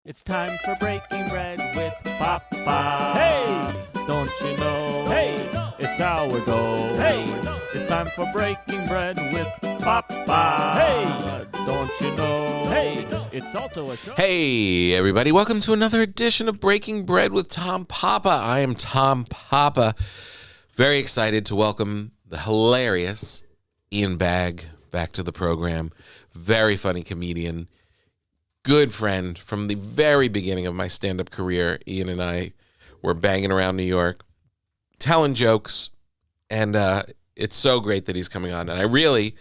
It's time for breaking bread with Papa. Hey, don't you know? Hey, it's our goal. Hey, it's time for breaking bread with Papa. Hey, don't you know? Hey, it's also a show. Hey, everybody. Welcome to another edition of Breaking Bread with Tom Papa. I am Tom Papa. Very excited to welcome the hilarious Ian Bagg back to the program. Very funny comedian. Good friend from the very beginning of my stand-up career. Ian and I were banging around New York, telling jokes, and it's so great that he's coming on. And I'm really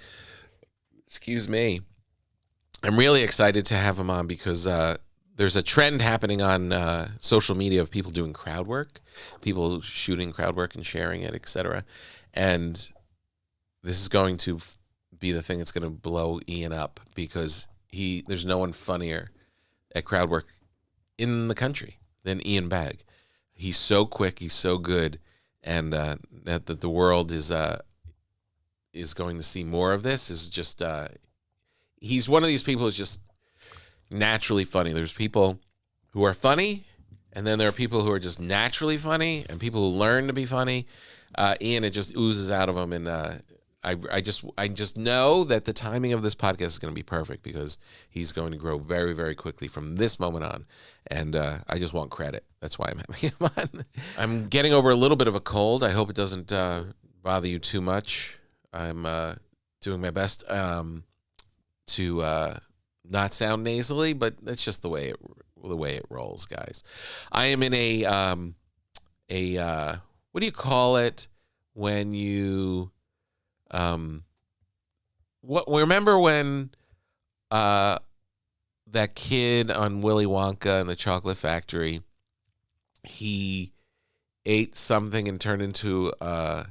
excited to have him on because there's a trend happening on social media of people doing crowd work, people shooting crowd work and sharing it, etc. And this is going to be the thing that's going to blow Ian up because there's no one funnier at crowd work in the country than Ian Bagg. He's so quick, he's so good, and that the world is going to see more of this. Is just he's one of these people who's just naturally funny. There's people who are funny, and then there are people who are just naturally funny, and people who learn to be funny. Ian, it just oozes out of him, and I just know that the timing of this podcast is going to be perfect because he's going to grow very, very quickly from this moment on. And I just want credit. That's why I'm having him on. I'm getting over a little bit of a cold. I hope it doesn't bother you too much. I'm doing my best to not sound nasally, but that's just the way it rolls, guys. I am in a what do you call it when you remember when that kid on Willy Wonka and the Chocolate Factory, he ate something and turned into it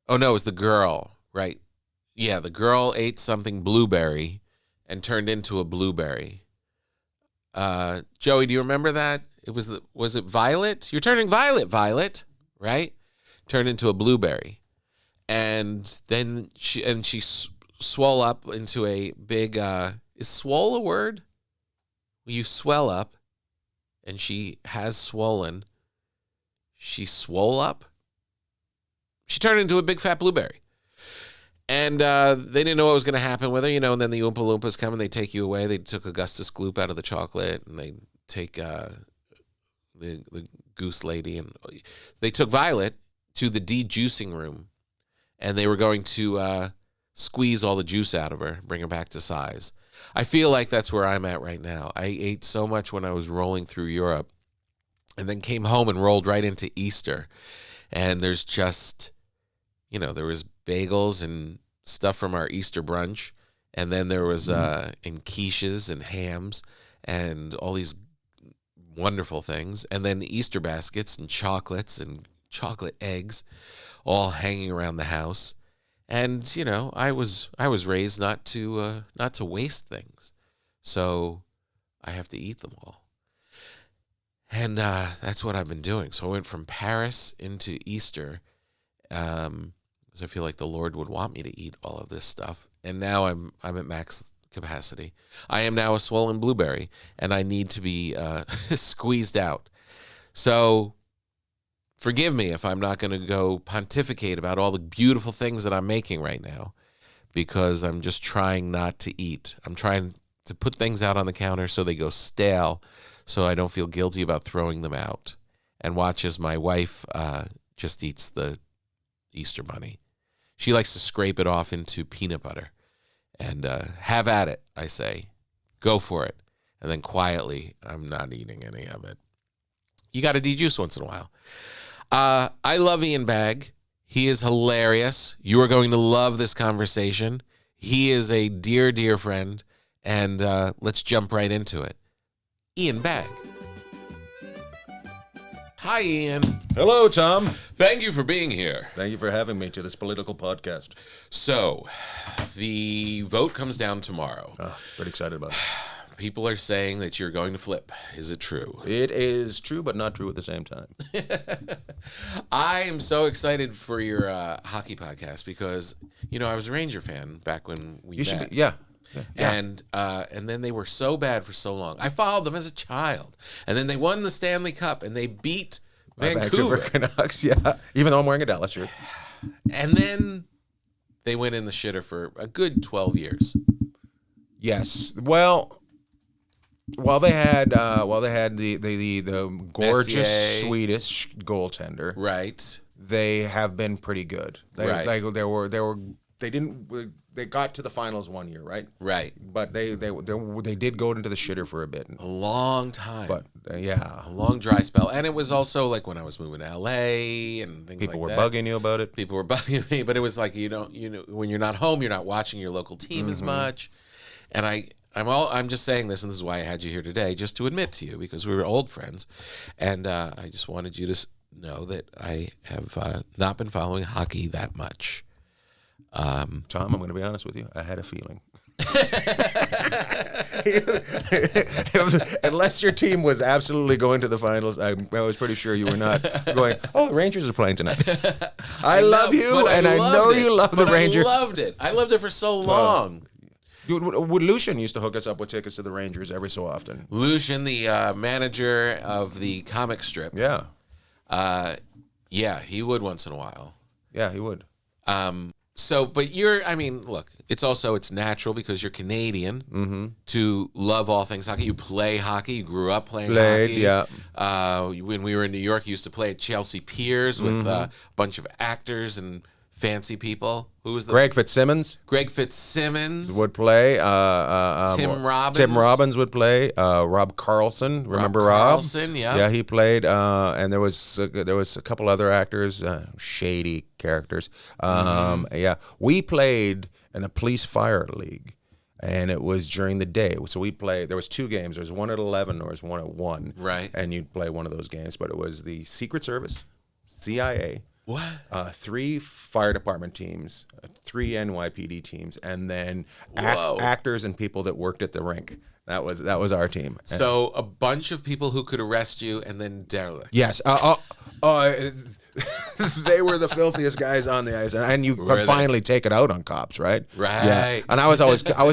was the girl, right? Yeah, the girl ate something blueberry and turned into a blueberry. Joey, do you remember that? Was it Violet? You're turning Violet, right? Turned into a blueberry. And then she swole up into a big, is swole a word? You swell up, and she has swollen. She swole up. She turned into a big fat blueberry. And they didn't know what was going to happen with her, and then the Oompa Loompas come and they take you away. They took Augustus Gloop out of the chocolate, and they take the goose lady, and they took Violet to the de-juicing room. And they were going to squeeze all the juice out of her, bring her back to size. I feel like that's where I'm at right now. I ate so much when I was rolling through Europe and then came home and rolled right into Easter. And there's just, there was bagels and stuff from our Easter brunch. And then there was and quiches and hams and all these wonderful things. And then Easter baskets and chocolates and chocolate eggs, all hanging around the house. And I was raised not to waste things, so I have to eat them all. And that's what I've been doing. So I went from Paris into Easter, because I feel like the Lord would want me to eat all of this stuff. And now I'm at max capacity. I am now a swollen blueberry, and I need to be squeezed out. So forgive me if I'm not going to go pontificate about all the beautiful things that I'm making right now, because I'm just trying not to eat. I'm trying to put things out on the counter so they go stale, so I don't feel guilty about throwing them out. And watch as my wife just eats the Easter bunny. She likes to scrape it off into peanut butter. And have at it, I say. Go for it. And then quietly, I'm not eating any of it. You got to de-juice once in a while. I love Ian Bagg. He is hilarious. You are going to love this conversation. He is a dear, dear friend. And let's jump right into it. Ian Bagg. Hi, Ian. Hello, Tom. Thank you for being here. Thank you for having me to this political podcast. So, the vote comes down tomorrow. Pretty excited about it. People are saying that you're going to flip. Is it true? It is true, but not true at the same time. I am so excited for your hockey podcast because, I was a Ranger fan back when we met. Yeah. And then they were so bad for so long. I followed them as a child, and then they won the Stanley Cup, and they beat Vancouver. Canucks, yeah. Even though I'm wearing a Dallas shirt. And then they went in the shitter for a good 12 years. Yes. Well, they had the gorgeous Messier. Swedish goaltender. Right. They have been pretty good. Right. They got to the finals one year, right? Right. But they did go into the shitter for a bit. A long time. But yeah, A long dry spell. And it was also like when I was moving to LA and things people like were that. bugging you about it. People were bugging me, but it was like, when you're not home, you're not watching your local team as much. And I'm just saying this, and this is why I had you here today, just to admit to you, because we were old friends. And I just wanted you to know that I have not been following hockey that much. Tom, I'm going to be honest with you. I had a feeling. Unless your team was absolutely going to the finals, I was pretty sure you were not going, oh, the Rangers are playing tonight. I love you, and I know you love the Rangers. I loved it. I loved it for so long. Lucian used to hook us up with tickets to the Rangers every so often. Lucian, the manager of the comic strip. Yeah. Yeah, he would once in a while. Yeah, he would. But look, it's natural because you're Canadian to love all things hockey. You play hockey. You grew up playing hockey. Yeah. When we were in New York, you used to play at Chelsea Piers with a bunch of actors and fancy people. Who was the Greg Fitzsimmons Greg Fitzsimmons would play. Tim Robbins. Tim Robbins would play. Rob Carlson, remember Rob? Carlson, yeah. Yeah, he played. And there was a couple other actors, shady characters. Yeah, we played in a police fire league, and it was during the day. So we played. There was two games. There was one at 11, or there was one at 1. Right. And you'd play one of those games, but it was the Secret Service, CIA. What? 3 fire department teams, 3 NYPD teams, and then actors and people that worked at the rink. That was our team. So a bunch of people who could arrest you, and then derelicts. Yes. They were the filthiest guys on the ice, and you could finally take it out on cops, right? Right. Yeah. And I was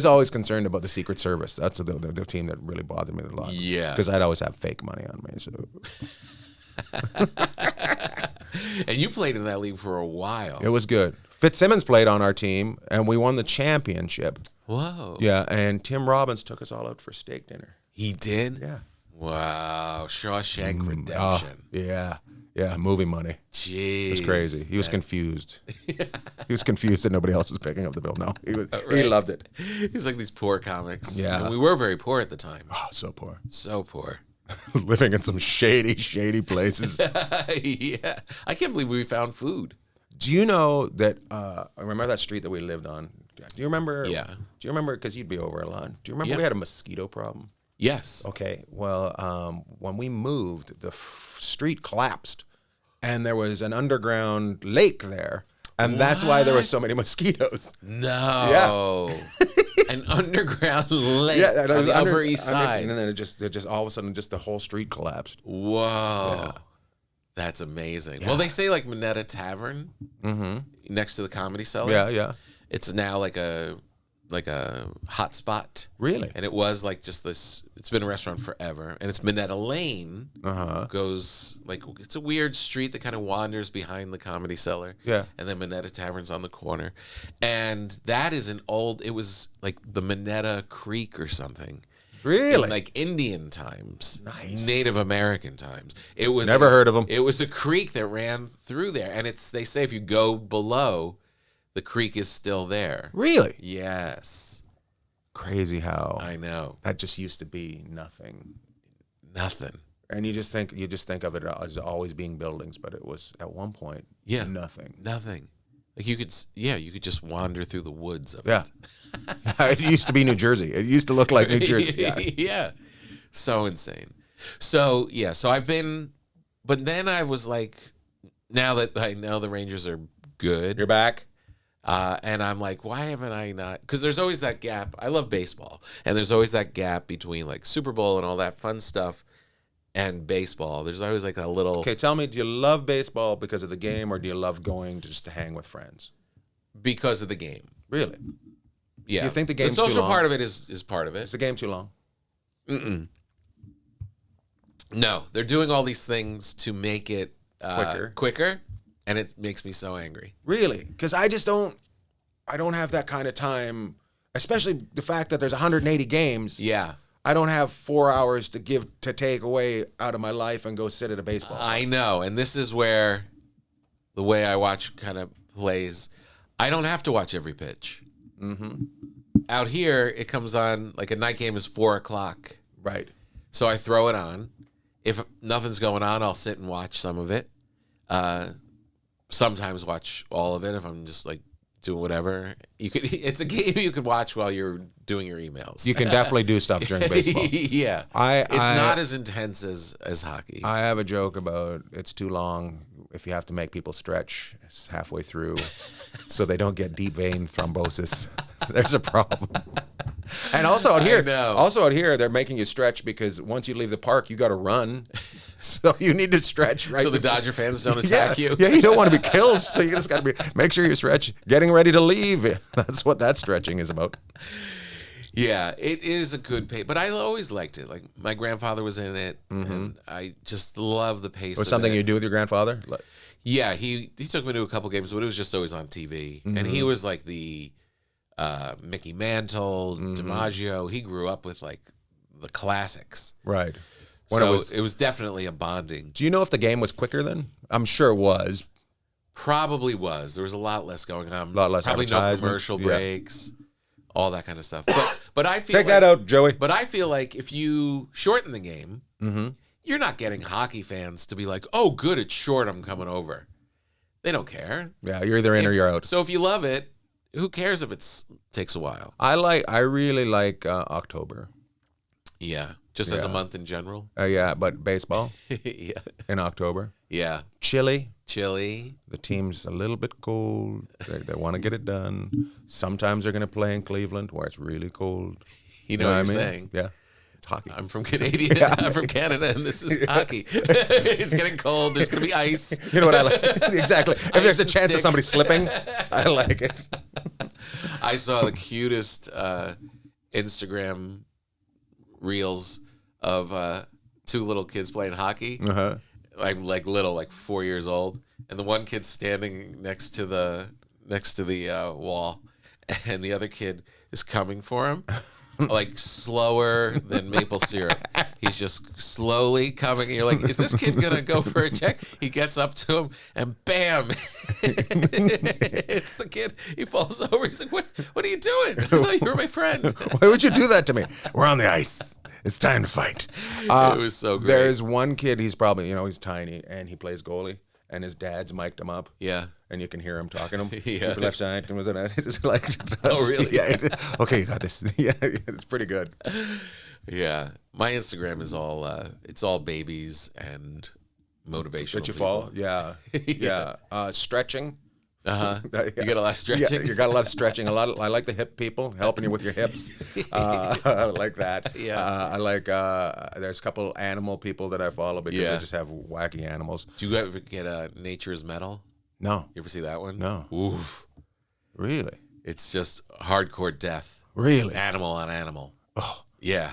always concerned about the Secret Service. That's the team that really bothered me a lot. Yeah. Because I'd always have fake money on me. So. And you played in that league for a while. It was good. Fitzsimmons played on our team, and we won the championship. Whoa. Yeah, and Tim Robbins took us all out for steak dinner. He did? Yeah. Wow. Shawshank Redemption. Yeah, movie money. Jeez. It was crazy. He was confused. He was confused that nobody else was picking up the bill. No, he Right. loved it. He's like these poor comics. Yeah. And we were very poor at the time. Oh, so poor. So poor. Living in some shady places. Yeah. I can't believe we found food. Do you know that, remember that street that we lived on? Do you remember? Yeah. Do you remember, because you'd be over a lot. Do you remember Yeah. we had a mosquito problem? Yes. Okay, well, when we moved, the street collapsed, and there was an underground lake there, and that's why there were so many mosquitoes. No. Yeah. An underground lake on the Upper East Side. And then it just all of a sudden, just the whole street collapsed. Whoa. Yeah. That's amazing. Yeah. Well, they say like Minetta Tavern next to the Comedy Cellar. Yeah. It's now like a hot spot. Really? And it was like just this, it's been a restaurant forever. And it's Minetta Lane. Goes like, it's a weird street that kind of wanders behind the Comedy Cellar. Yeah. And then Minetta Tavern's on the corner. And that is it was like the Minetta Creek or something. Really? In like Indian times. Nice. Native American times. It was Never heard of them. It was a creek that ran through there. And they say if you go below, the creek is still there. Really? Yes. Crazy how I know. that just used to be nothing. Nothing. And you just think of it as always being buildings, but it was at one point nothing. Nothing. Like you could just wander through the woods of Yeah. it. It used to be New Jersey. It used to look like New Jersey. Yeah. Yeah. So insane. So I've been, but then I was like, now that I know the Rangers are good. You're back? And I'm like, why haven't I not? Because there's always that gap. I love baseball. And there's always that gap between like Super Bowl and all that fun stuff and baseball. There's always like a little. Okay, tell me, do you love baseball because of the game, or do you love going just to hang with friends? Because of the game. Really? Yeah. You think the game's social too long? part of it is part of it. Is the game too long? No, they're doing all these things to make it Quicker. and it makes me so angry. Really? Because I don't have that kind of time, especially the fact that there's 180 games. Yeah. I don't have 4 hours to take away out of my life and go sit at a baseball. I know, and this is where the way I watch kind of plays. I don't have to watch every pitch. Mm-hmm. Out here, it comes on, like a night game is 4:00. Right. So I throw it on. If nothing's going on, I'll sit and watch some of it. Sometimes watch all of it if I'm just like doing whatever. It's a game you could watch while you're doing your emails. You can definitely do stuff during baseball. Yeah. It's not as intense as hockey. I have a joke about it's too long if you have to make people stretch halfway through so they don't get deep vein thrombosis. There's a problem. And also out here, they're making you stretch because once you leave the park, you got to run. So you need to stretch right. So the Dodger fans don't attack you. Yeah, you don't want to be killed, so you just got to make sure you stretch. Getting ready to leave. That's what that stretching is about. Yeah, it is a good pace, but I always liked it. Like my grandfather was in it, and I just love the pace. Was something you do with your grandfather? Yeah, he took me to a couple games, but it was just always on TV, and he was like the Mickey Mantle, DiMaggio. He grew up with like the classics, Right. It was definitely a bonding. Do you know if the game was quicker then? I'm sure it was. Probably was. There was a lot less going on. A lot less Probably no advertisement. commercial Yeah. breaks, all that kind of stuff. But I feel Take that out, Joey. But I feel like if you shorten the game, you're not getting hockey fans to be like, "Oh, good, it's short. I'm coming over." They don't care. Yeah, you're either in or you're out. So if you love it, who cares if it takes a while? I really like October. Yeah, just as a month in general. Yeah, but baseball Yeah, in October. yeah. Chilly. The team's a little bit cold. They want to get it done. Sometimes they're going to play in Cleveland where it's really cold. You know what I'm I mean? saying? Yeah, it's hockey. I'm from Canadian. I'm from Canada, and this is hockey. It's getting cold. There's going to be ice. You know what I like? Exactly. If there's a and chance of sticks. somebody slipping, I like it. I saw the cutest Instagram reels of two little kids playing hockey. Uh-huh. Like little, like 4 years old, and the one kid's standing next to the wall, and the other kid is coming for him, like slower than maple syrup. He's just slowly coming, and you're like, is this kid gonna go for a check? He gets up to him, and bam, it's the kid. He falls over. He's like, what are you doing? I thought you were my friend. Why would you do that to me? We're on the ice. It's time to fight. It was so great. There's one kid, he's probably, he's tiny, and he plays goalie, and his dad's mic'd him up. Yeah. And you can hear him talking to him. Yeah. Left side. It's like, Oh, really? Yeah. Okay, you got this. Yeah, it's pretty good. Yeah, my Instagram is all it's all babies and motivational. That you people. follow? Yeah. Yeah. Stretching. You got a lot of stretching. Yeah, you got a lot of stretching. I like the hip people helping you with your hips. I like that. Yeah. I like. There's a couple animal people that I follow because they just have wacky animals. Do you ever get Nature's Metal? No. You ever see that one? No. Oof. Really? It's just hardcore death. Really? Animal on animal. Oh. Yeah.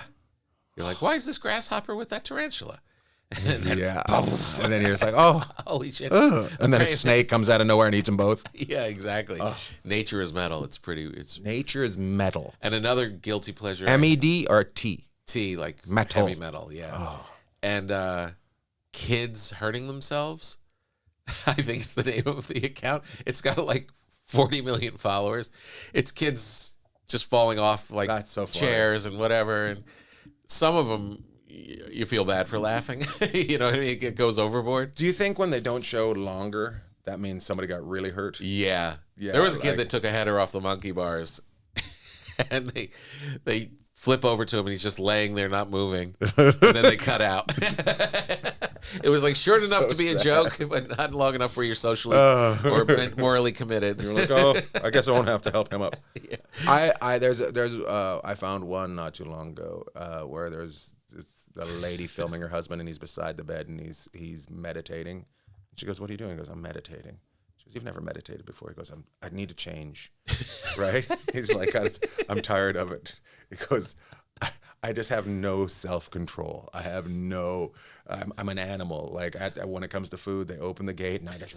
You're like, why is this grasshopper with that tarantula? And then, Yeah. And then you're just like, oh. holy shit. Ugh. And then a snake comes out of nowhere and eats them both. Yeah, exactly. Nature is metal. It's pretty. Nature is metal. And another guilty pleasure. MED or T? T, like Metal. heavy metal. Yeah. And kids hurting themselves. I think it's the name of the account. It's got like 40 million followers. It's kids just falling off like That's so funny. chairs and whatever. And some of them, you feel bad for laughing. You know what I mean? It goes overboard. Do you think when they don't show longer, that means somebody got really hurt? Yeah. Yeah, There was a kid like- that took a header off the monkey bars, and they flip over to him, and he's just laying there not moving, and then they cut out. It was like short enough to be a joke, but not long enough where you're socially or morally committed. You're like, oh, I guess I won't have to help him up. Yeah. I found one not too long ago where there's a lady filming her husband and he's beside the bed and he's meditating. She goes, "What are you doing?" He goes, "I'm meditating." She goes, "You've never meditated before." He goes, I need to change, right? He's like, I'm tired of it. He goes, I just have no self-control. I have no, I'm an animal. Like when it comes to food, they open the gate and I just,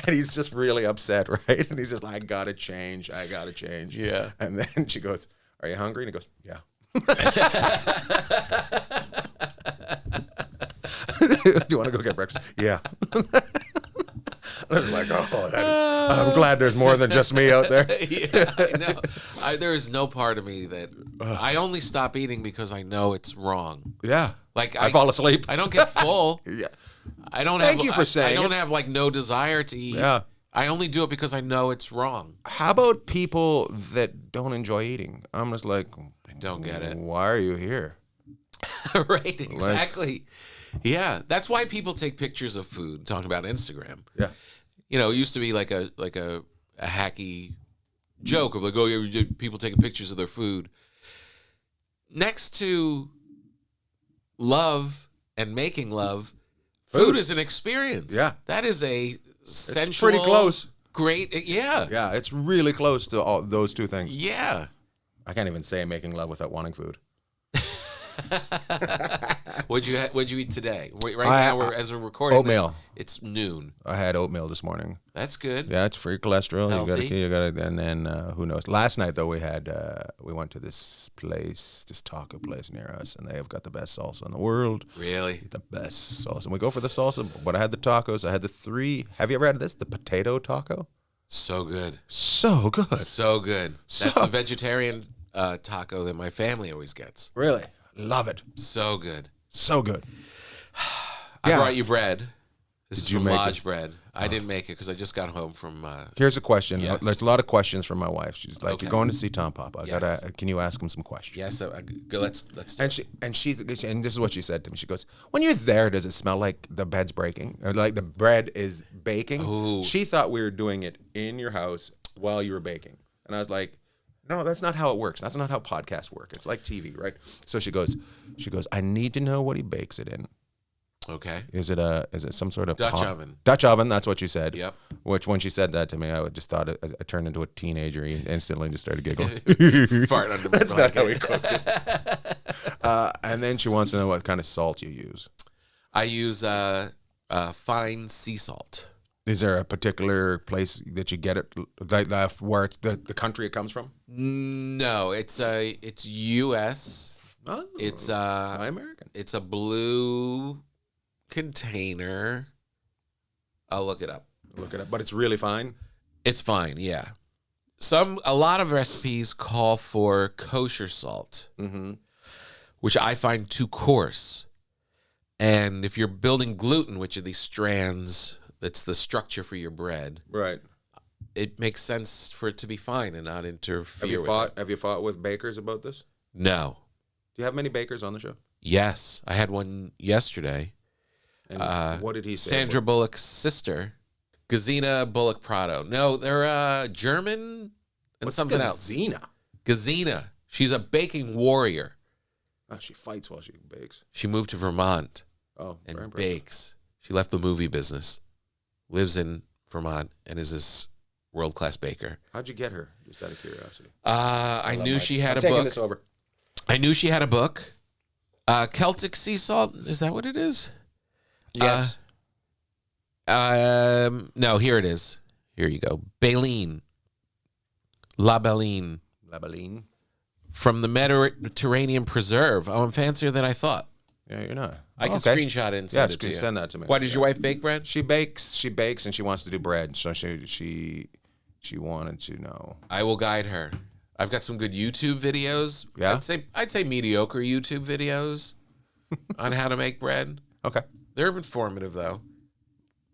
and he's just really upset, right? And he's just like, I gotta change. Yeah. And then she goes, "Are you hungry?" And he goes, "Yeah." "Do you want to go get breakfast?" "Yeah." I was like, I'm glad there's more than just me out there. Yeah, I know. There is no part of me that I only stop eating because I know it's wrong. Yeah. Like I fall asleep. I don't get full. Yeah. I don't Thank have. you for saying I don't it. have like no desire to eat. Yeah. I only do it because I know it's wrong. How about people that don't enjoy eating? I'm just like, I don't get it. Why are you here? Right. Exactly. Yeah. That's why people take pictures of food. Talking about Instagram. Yeah. You know, it used to be like a hacky joke of like, oh, yeah, people taking pictures of their food. Next to love and making love, food is an experience. Yeah. That is a sensual, pretty close. Great. Yeah. Yeah, it's really close to all those two things. Yeah. I can't even say making love without wanting food. What'd you eat today? Right now, as we're recording oatmeal. It's noon. I had oatmeal this morning. That's good. Yeah, it's free cholesterol. Healthy. You got to, and then who knows? Last night though, we went to this taco place near us, and they have got the best salsa in the world. Really? The best salsa. And we go for the salsa, but I had the tacos. I had the 3. Have you ever had this? The potato taco. So good. So good. So good. That's So- the vegetarian taco that my family always gets. Really, love it. So good. So good. I Yeah. brought you bread. This Did is you from make Lodge it? bread. I didn't make it because I just got home from. Here's a question. Yes. There's a lot of questions from my wife. She's like, Okay. "You're going to see Tom Papa. Yes. Can you ask him some questions?" Yes, so let's. Do And this is what she said to me. She goes, "When you're there, does it smell like the bed's breaking, or like the bread is baking?" Ooh. She thought we were doing it in your house while you were baking, and I was like, "No, that's not how it works. That's not how podcasts work. It's like TV, right?" So she goes, "I need to know what he bakes it in. Okay. Is it some sort of Dutch oven. Dutch oven. That's what you said. Yep. Which when she said that to me, I just thought I turned into a teenager instantly and just started giggling. Fart under my That's not blanket. how he cooks it. And then she wants to know what kind of salt you use. I use fine sea salt. Is there a particular place that you get it, like where it's the country it comes from? No, it's U.S. Oh, It's I'm American. It's a blue container. I'll look it up. Look it up, but it's really fine. It's fine, yeah. A lot of recipes call for kosher salt, which I find too coarse. And if you're building gluten, which are these strands, that's the structure for your bread, Right. it makes sense for it to be fine and not interfere with it. Have you fought with bakers about this? No. Do you have many bakers on the show? Yes, I had one yesterday. And what did he say? Sandra Bullock's sister, Gazina Bullock Prado. No, they're German and What's something else. Gazina? Gazina. She's a baking warrior. Oh, she fights while she bakes. She moved to Vermont Oh, very and impressive. bakes. She left the movie business, lives in Vermont, and is this world-class baker. How'd you get her? Just out of curiosity. I knew she had a I'm taking book. this over. I knew she had a book. Celtic sea salt. Is that what it is? Yes. No, here it is. Here you go. Baleen. La Baleen. Labaline. From the Mediterranean Preserve. Oh, I'm fancier than I thought. Yeah, you're not. I can Okay. screenshot it and send it to you. Send that to me. Why, does your wife bake bread? She bakes, and she wants to do bread. So she wanted to know. I will guide her. I've got some good YouTube videos. Yeah? I'd say mediocre YouTube videos on how to make bread. Okay. They're informative though.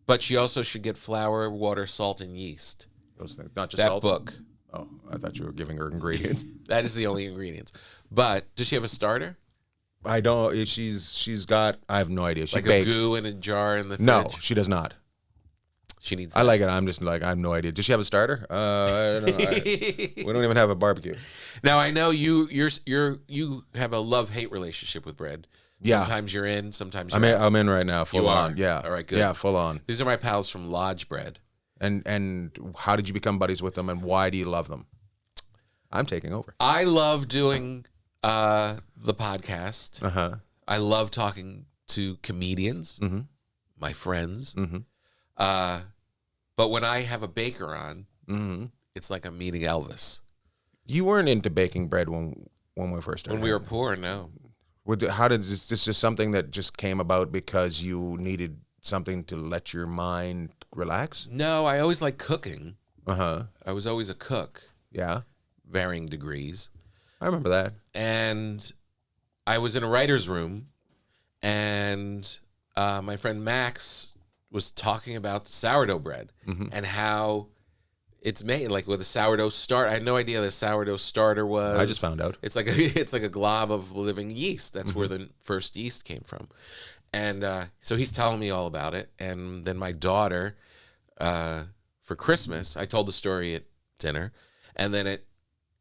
But she also should get flour, water, salt, and yeast. Those things, not just That salt. book. Oh, I thought you were giving her ingredients. That is the only ingredients. But does she have a starter? I don't. She's got. I have no idea. She Like bakes. a goo in a jar in the fridge? No, she does not. She needs I that. like it. I'm just like, I have no idea. Does she have a starter? I don't know. We don't even have a barbecue. Now I know you have a love-hate relationship with bread. Yeah. Sometimes you're in, sometimes you're out. I'm in right now, full You on. are? Yeah. All right, good. Yeah, full on. These are my pals from Lodge Bread. And how did you become buddies with them, and why do you love them? I'm taking over. I love doing the podcast. Uh-huh. I love talking to comedians, Mm-hmm. my friends. Mm-hmm. But when I have a baker on, Mm-hmm. it's like I'm meeting Elvis. You weren't into baking bread when we first started. When we were poor, no. How did this just something that just came about because you needed something to let your mind relax? No, I always liked cooking. Uh-huh. I was always a cook, Yeah. varying degrees. I remember that. And I was in a writer's room, and my friend Max was talking about sourdough bread and how it's made, like with a sourdough start. I had no idea the sourdough starter was. I just found out. It's like a glob of living yeast. That's where the first yeast came from. And so he's telling me all about it. And then my daughter, for Christmas, I told the story at dinner. And then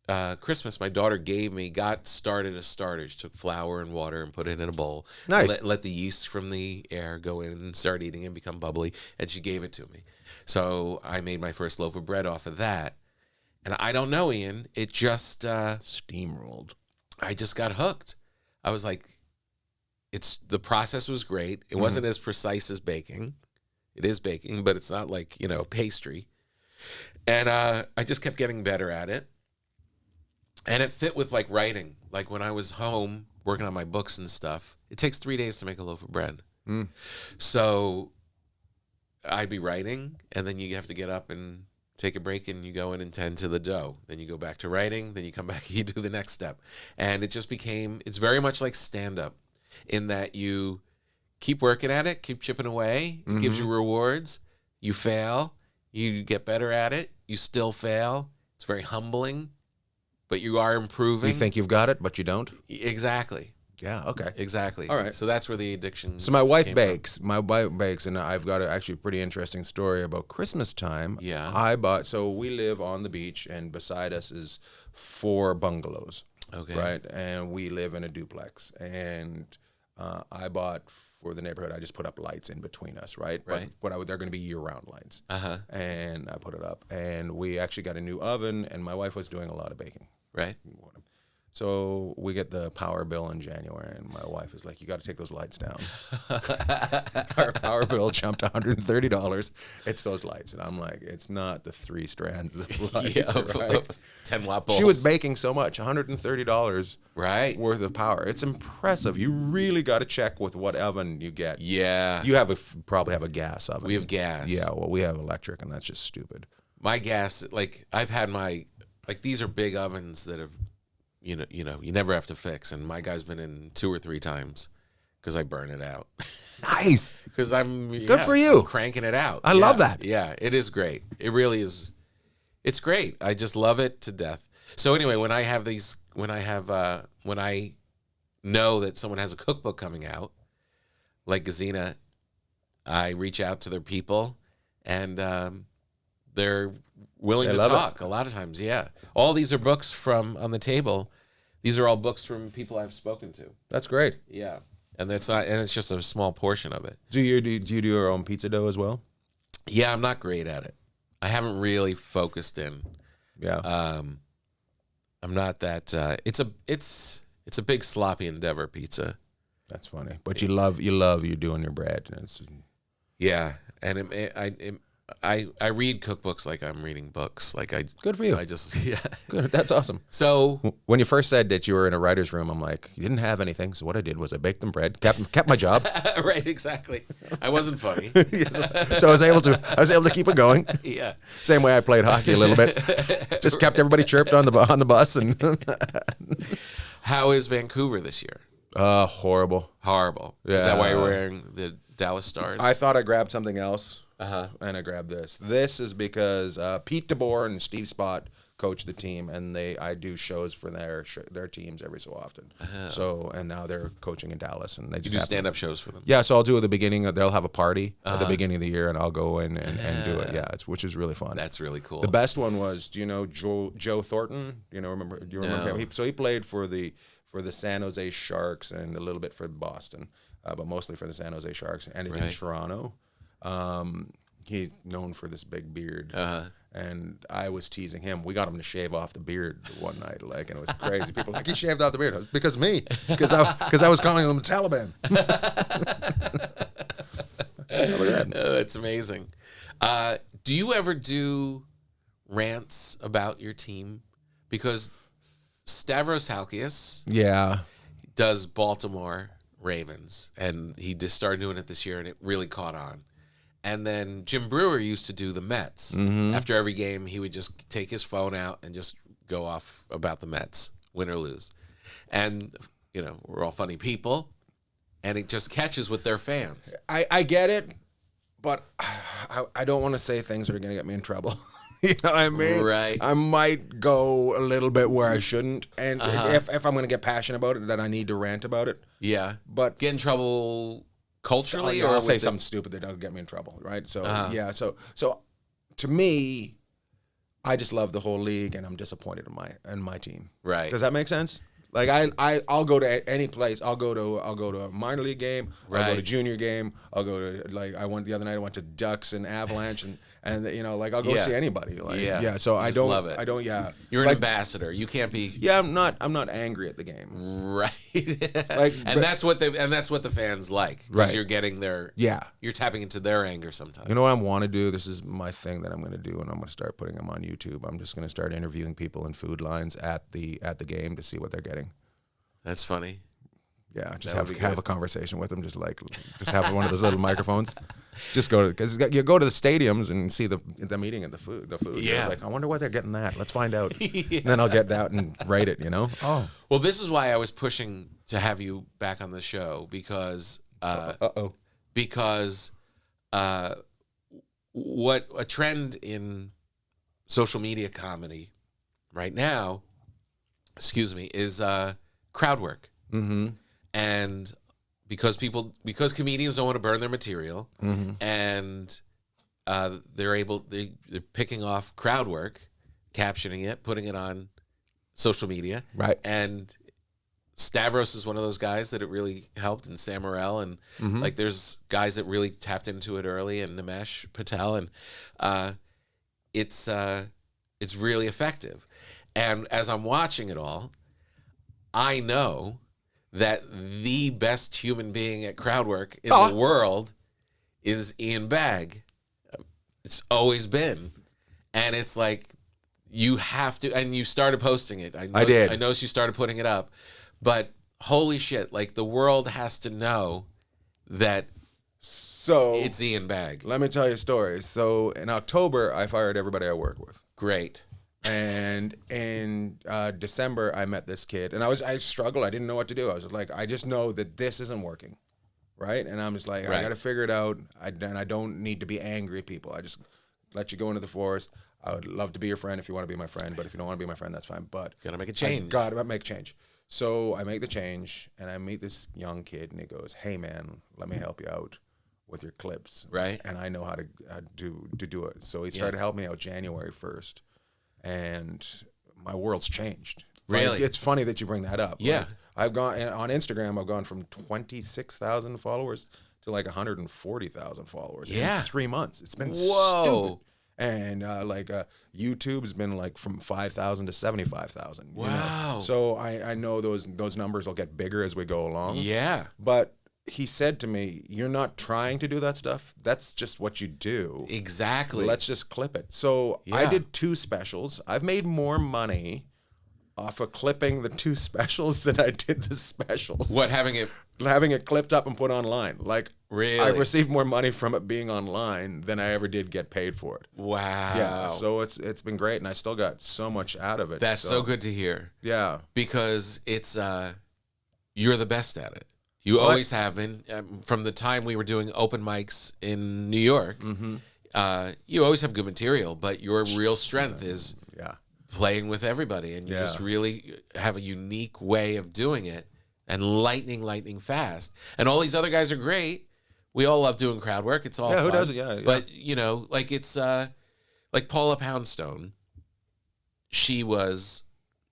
at Christmas, my daughter got started a starter. She took flour and water and put it in a bowl. Nice. Let the yeast from the air go in and start eating and become bubbly. And she gave it to me. So I made my first loaf of bread off of that. And I don't know, Ian. It just Steamrolled. I just got hooked. I was like, the process was great. It wasn't as precise as baking. It is baking, but it's not like, pastry. And I just kept getting better at it. And it fit with like writing. Like when I was home working on my books and stuff, it takes 3 days to make a loaf of bread. Mm. So I'd be writing, and then you have to get up and take a break, and you go in and tend to the dough. Then you go back to writing, then you come back and you do the next step. And it just it's very much like stand-up in that you keep working at it, keep chipping away. It gives you rewards. You fail, you get better at it, you still fail. It's very humbling, but you are improving. You think you've got it, but you don't? Exactly. Yeah, okay. Exactly. All right. So that's where the addiction. So my wife came from. bakes. My wife bakes, and I've got actually a pretty interesting story about Christmas time. Yeah. So we live on the beach, and beside us is 4 bungalows. Okay. Right, and we live in a duplex, and I bought for the neighborhood. I just put up lights in between us, right? Right. But they're going to be year-round lights. Uh-huh. And I put it up, and we actually got a new oven, and my wife was doing a lot of baking. Right. So we get the power bill in January, and my wife is like, "You got to take those lights down." Our power bill jumped $130. It's those lights, and I'm like, "It's not the 3 strands of lights." Yeah, right? 10-watt bulbs. She was baking so much, $130 right. worth of power. It's impressive. You really got to check with what oven you get. Yeah. You probably have a gas oven. We have gas. Yeah, well, we have electric, and that's just stupid. My gas, like I've had these are big ovens that have, you never have to fix, and my guy's been in 2 or 3 times because I burn it out. Nice. Because I'm Good for you. cranking it out. I love that. Yeah, it is great. It really is. It's great. I just love it to death. So anyway, when I know that someone has a cookbook coming out, like Gazina, I reach out to their people, and they're willing to talk. A lot of times, yeah. All these are books on the table. These are all books from people I've spoken to. That's great. Yeah, and it's just a small portion of it. Do you do your own pizza dough as well? Yeah, I'm not great at it. I haven't really focused in. Yeah. I'm not that. It's a big sloppy endeavor, pizza. That's funny. But you love you doing your bread. And it's, Yeah, and I read cookbooks like I'm reading books. Like good for you. I just yeah. Good. That's awesome. So When you first said that you were in a writer's room, I'm like, you didn't have anything. So what I did was I baked them bread, kept my job. right, exactly. I wasn't funny. Yes. So I was able to keep it going. Yeah. Same way I played hockey a little bit. Just kept everybody chirped on the bus and How is Vancouver this year? horrible. Horrible. Is that why Yeah. you're wearing the Dallas Stars? I thought I grabbed something else. Uh-huh. And I grabbed this. This is because Pete DeBoer and Steve Spott coach the team, and I do shows for their teams every so often. So and now they're coaching in Dallas, and they just You do stand-up shows for them. Yeah, so I'll do at the beginning. They'll have a party at the beginning of the year, and I'll go in and do it. Yeah, which is really fun. That's really cool. The best one was, do you know Joe Thornton? Do you remember him? He played for the San Jose Sharks and a little bit for Boston, but mostly for the San Jose Sharks. And in Toronto, he's known for this big beard. And I was teasing him. We got him to shave off the beard one night, and it was crazy. People were like, he shaved off the beard. It was because of me, because I was calling him the Taliban. That's amazing. Do you ever do rants about your team? Because Stavros Halkias does Baltimore Ravens, and he just started doing it this year, and it really caught on. And then Jim Brewer used to do the Mets. After every game, he would just take his phone out and just go off about the Mets, win or lose. And, we're all funny people, and it just catches with their fans. I get it, but I don't want to say things that are going to get me in trouble. You know what I mean? Right. I might go a little bit where I shouldn't. And if I'm going to get passionate about it, then I need to rant about it. Yeah. But get in trouble culturally, or I'll say something stupid that will get me in trouble, right? So so to me, I just love the whole league, and I'm disappointed in my team. Right? Does that make sense? Like I'll go to any place. I'll go to a minor league game. I'll go to junior game. I'll go to the other night I went to Ducks and Avalanche and I'll go see anybody. So I don't love it. I don't. Yeah. You're an ambassador. You can't be. Yeah, I'm not angry at the game. Right. That's what the fans like. Right. You're getting their. Yeah. You're tapping into their anger sometimes. You know what I want to do? This is my thing that I'm going to do, and I'm going to start putting them on YouTube. I'm just going to start interviewing people in food lines at the game to see what they're getting. That's funny. Yeah, just have a conversation with them, just have one of those little microphones. Just go because you go to the stadiums and see the meeting and the food. Yeah, you're like, I wonder why they're getting that. Let's find out. And then I'll get out and write it. Oh, well, this is why I was pushing to have you back on the show because what a trend in social media comedy right now, is crowd work. Mm-hmm. And because comedians don't want to burn their material, and they're picking off crowd work, captioning it, putting it on social media, right? And Stavros is one of those guys that it really helped, and Sam Morrell, and there's guys that really tapped into it early, and Nimesh Patel, and it's really effective. And as I'm watching it all, I know that the best human being at crowd work in the world is Ian Bagg. It's always been. And it's like, you have to, and you started posting it. I did. I know you started putting it up, but holy shit, the world has to know that it's Ian Bagg. Let me tell you a story. So in October, I fired everybody I work with. Great. And in December, I met this kid, and I struggled. I didn't know what to do. I was like, I just know that this isn't working, right? And I'm just like, I got to figure it out. And I don't need to be angry at people. I just let you go into the forest. I would love to be your friend if you want to be my friend, but if you don't want to be my friend, that's fine. But gotta make a change. Gotta make a change. So I make the change, and I meet this young kid, and he goes, "Hey man, let me help you out with your clips, right? And I know how to do it." So he started helping me out January 1st. And my world's changed. Really? It's funny that you bring that up. Yeah. I've gone on Instagram. I've gone from 26,000 followers to 140,000 followers in 3 months. It's been stupid. And YouTube's been from 5,000 to 75,000. Wow. So I know those numbers will get bigger as we go along. Yeah. But he said to me, "You're not trying to do that stuff. That's just what you do. Exactly. Let's just clip it." So I did 2 specials. I've made more money off of clipping the 2 specials than I did the specials. What, having it clipped up and put online? Really? I've received more money from it being online than I ever did get paid for it. Wow. Yeah. So it's been great, and I still got so much out of it. That's so good to hear. Yeah. Because it's you're the best at it. You always have been. From the time we were doing open mics in New York, you always have good material, but your real strength is playing with everybody, and you just really have a unique way of doing it, and lightning fast. And all these other guys are great. We all love doing crowd work. It's all fun. Who doesn't? Yeah. But like it's like Paula Poundstone. She was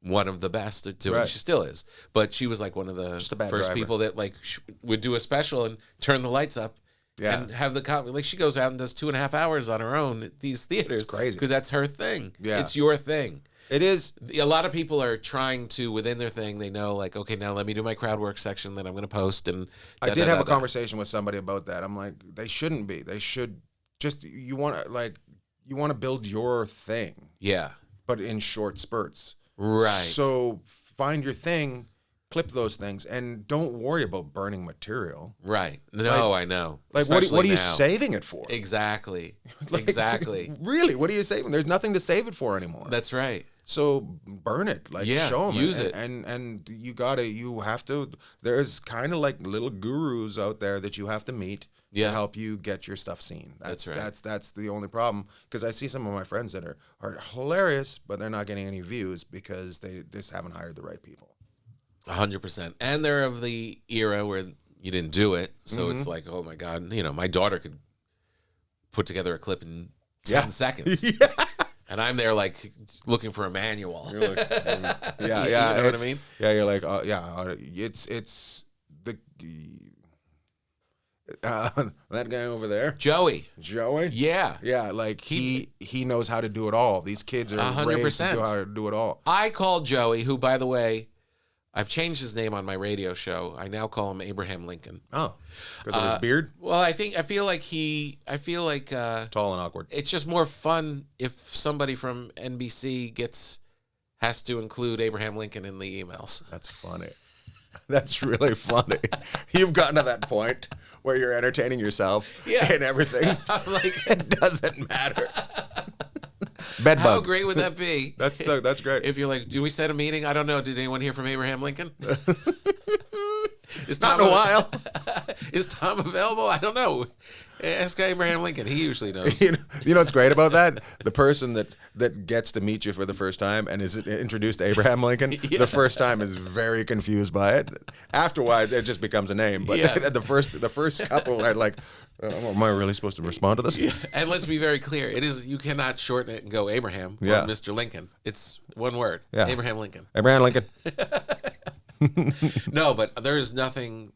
one of the best at doing. Right. She still is, but she was like one of the Just a bad first driver. people that like would do a special and turn the lights up. Yeah. And have the like she goes out and does 2.5 hours on her own at these theaters. It's crazy. Because that's her thing. Yeah. It's your thing. It is. A lot of people are trying to, within their thing, they know like, okay, now let me do my crowd work section that I'm going to post. And I did have a conversation with somebody about that. I'm like, they shouldn't be. They should just, you want to build your thing, Yeah. but in short spurts. Right. So find your thing, clip those things, and don't worry about burning material. Right. No, I know. Like, what are Especially you now. saving it for? Exactly. Like, Exactly. Really, what are you saving? There's nothing to save it for anymore. That's right. So burn it, like Yeah, show them, use it. and you have to. There's kind of like little gurus out there that you have to meet Yeah. to help you get your stuff seen. That's right. That's the only problem, because I see some of my friends that are hilarious, but they're not getting any views because they just haven't hired the right people. 100%. And they're of the era where you didn't do it. So it's like, oh my God, my daughter could put together a clip in 10 seconds. Yeah. And I'm there like looking for a manual. You're like, yeah, You yeah. know what I mean? Yeah, you're like, it's the that guy over there, Joey. Joey. Yeah. Yeah, like he knows how to do it all. These kids are raised to 100%. know how to do it all. I called Joey, who, by the way, I've changed his name on my radio show. I now call him Abraham Lincoln. Oh, because of his beard, Well, I feel like tall and awkward. it's just more fun if somebody from NBC has to include Abraham Lincoln in the emails. That's funny. That's really funny. You've gotten to that point where you're entertaining yourself and everything. I'm like, It doesn't matter. Bed how bug. great would that be? That's great. If you're like, do we set a meeting? I don't know. Did anyone hear from Abraham Lincoln? Is Not in a while. Is Tom available? I don't know. Ask Abraham Lincoln. He usually knows. You know what's great about that? The person that gets to meet you for the first time and is introduced to Abraham Lincoln, the first time is very confused by it. Afterwards, it just becomes a name. But the first couple are like, am I really supposed to respond to this? And let's be very clear. You cannot shorten it and go Abraham or Mr. Lincoln. It's one word. Yeah. Abraham Lincoln. Abraham Lincoln. No, but there is nothing.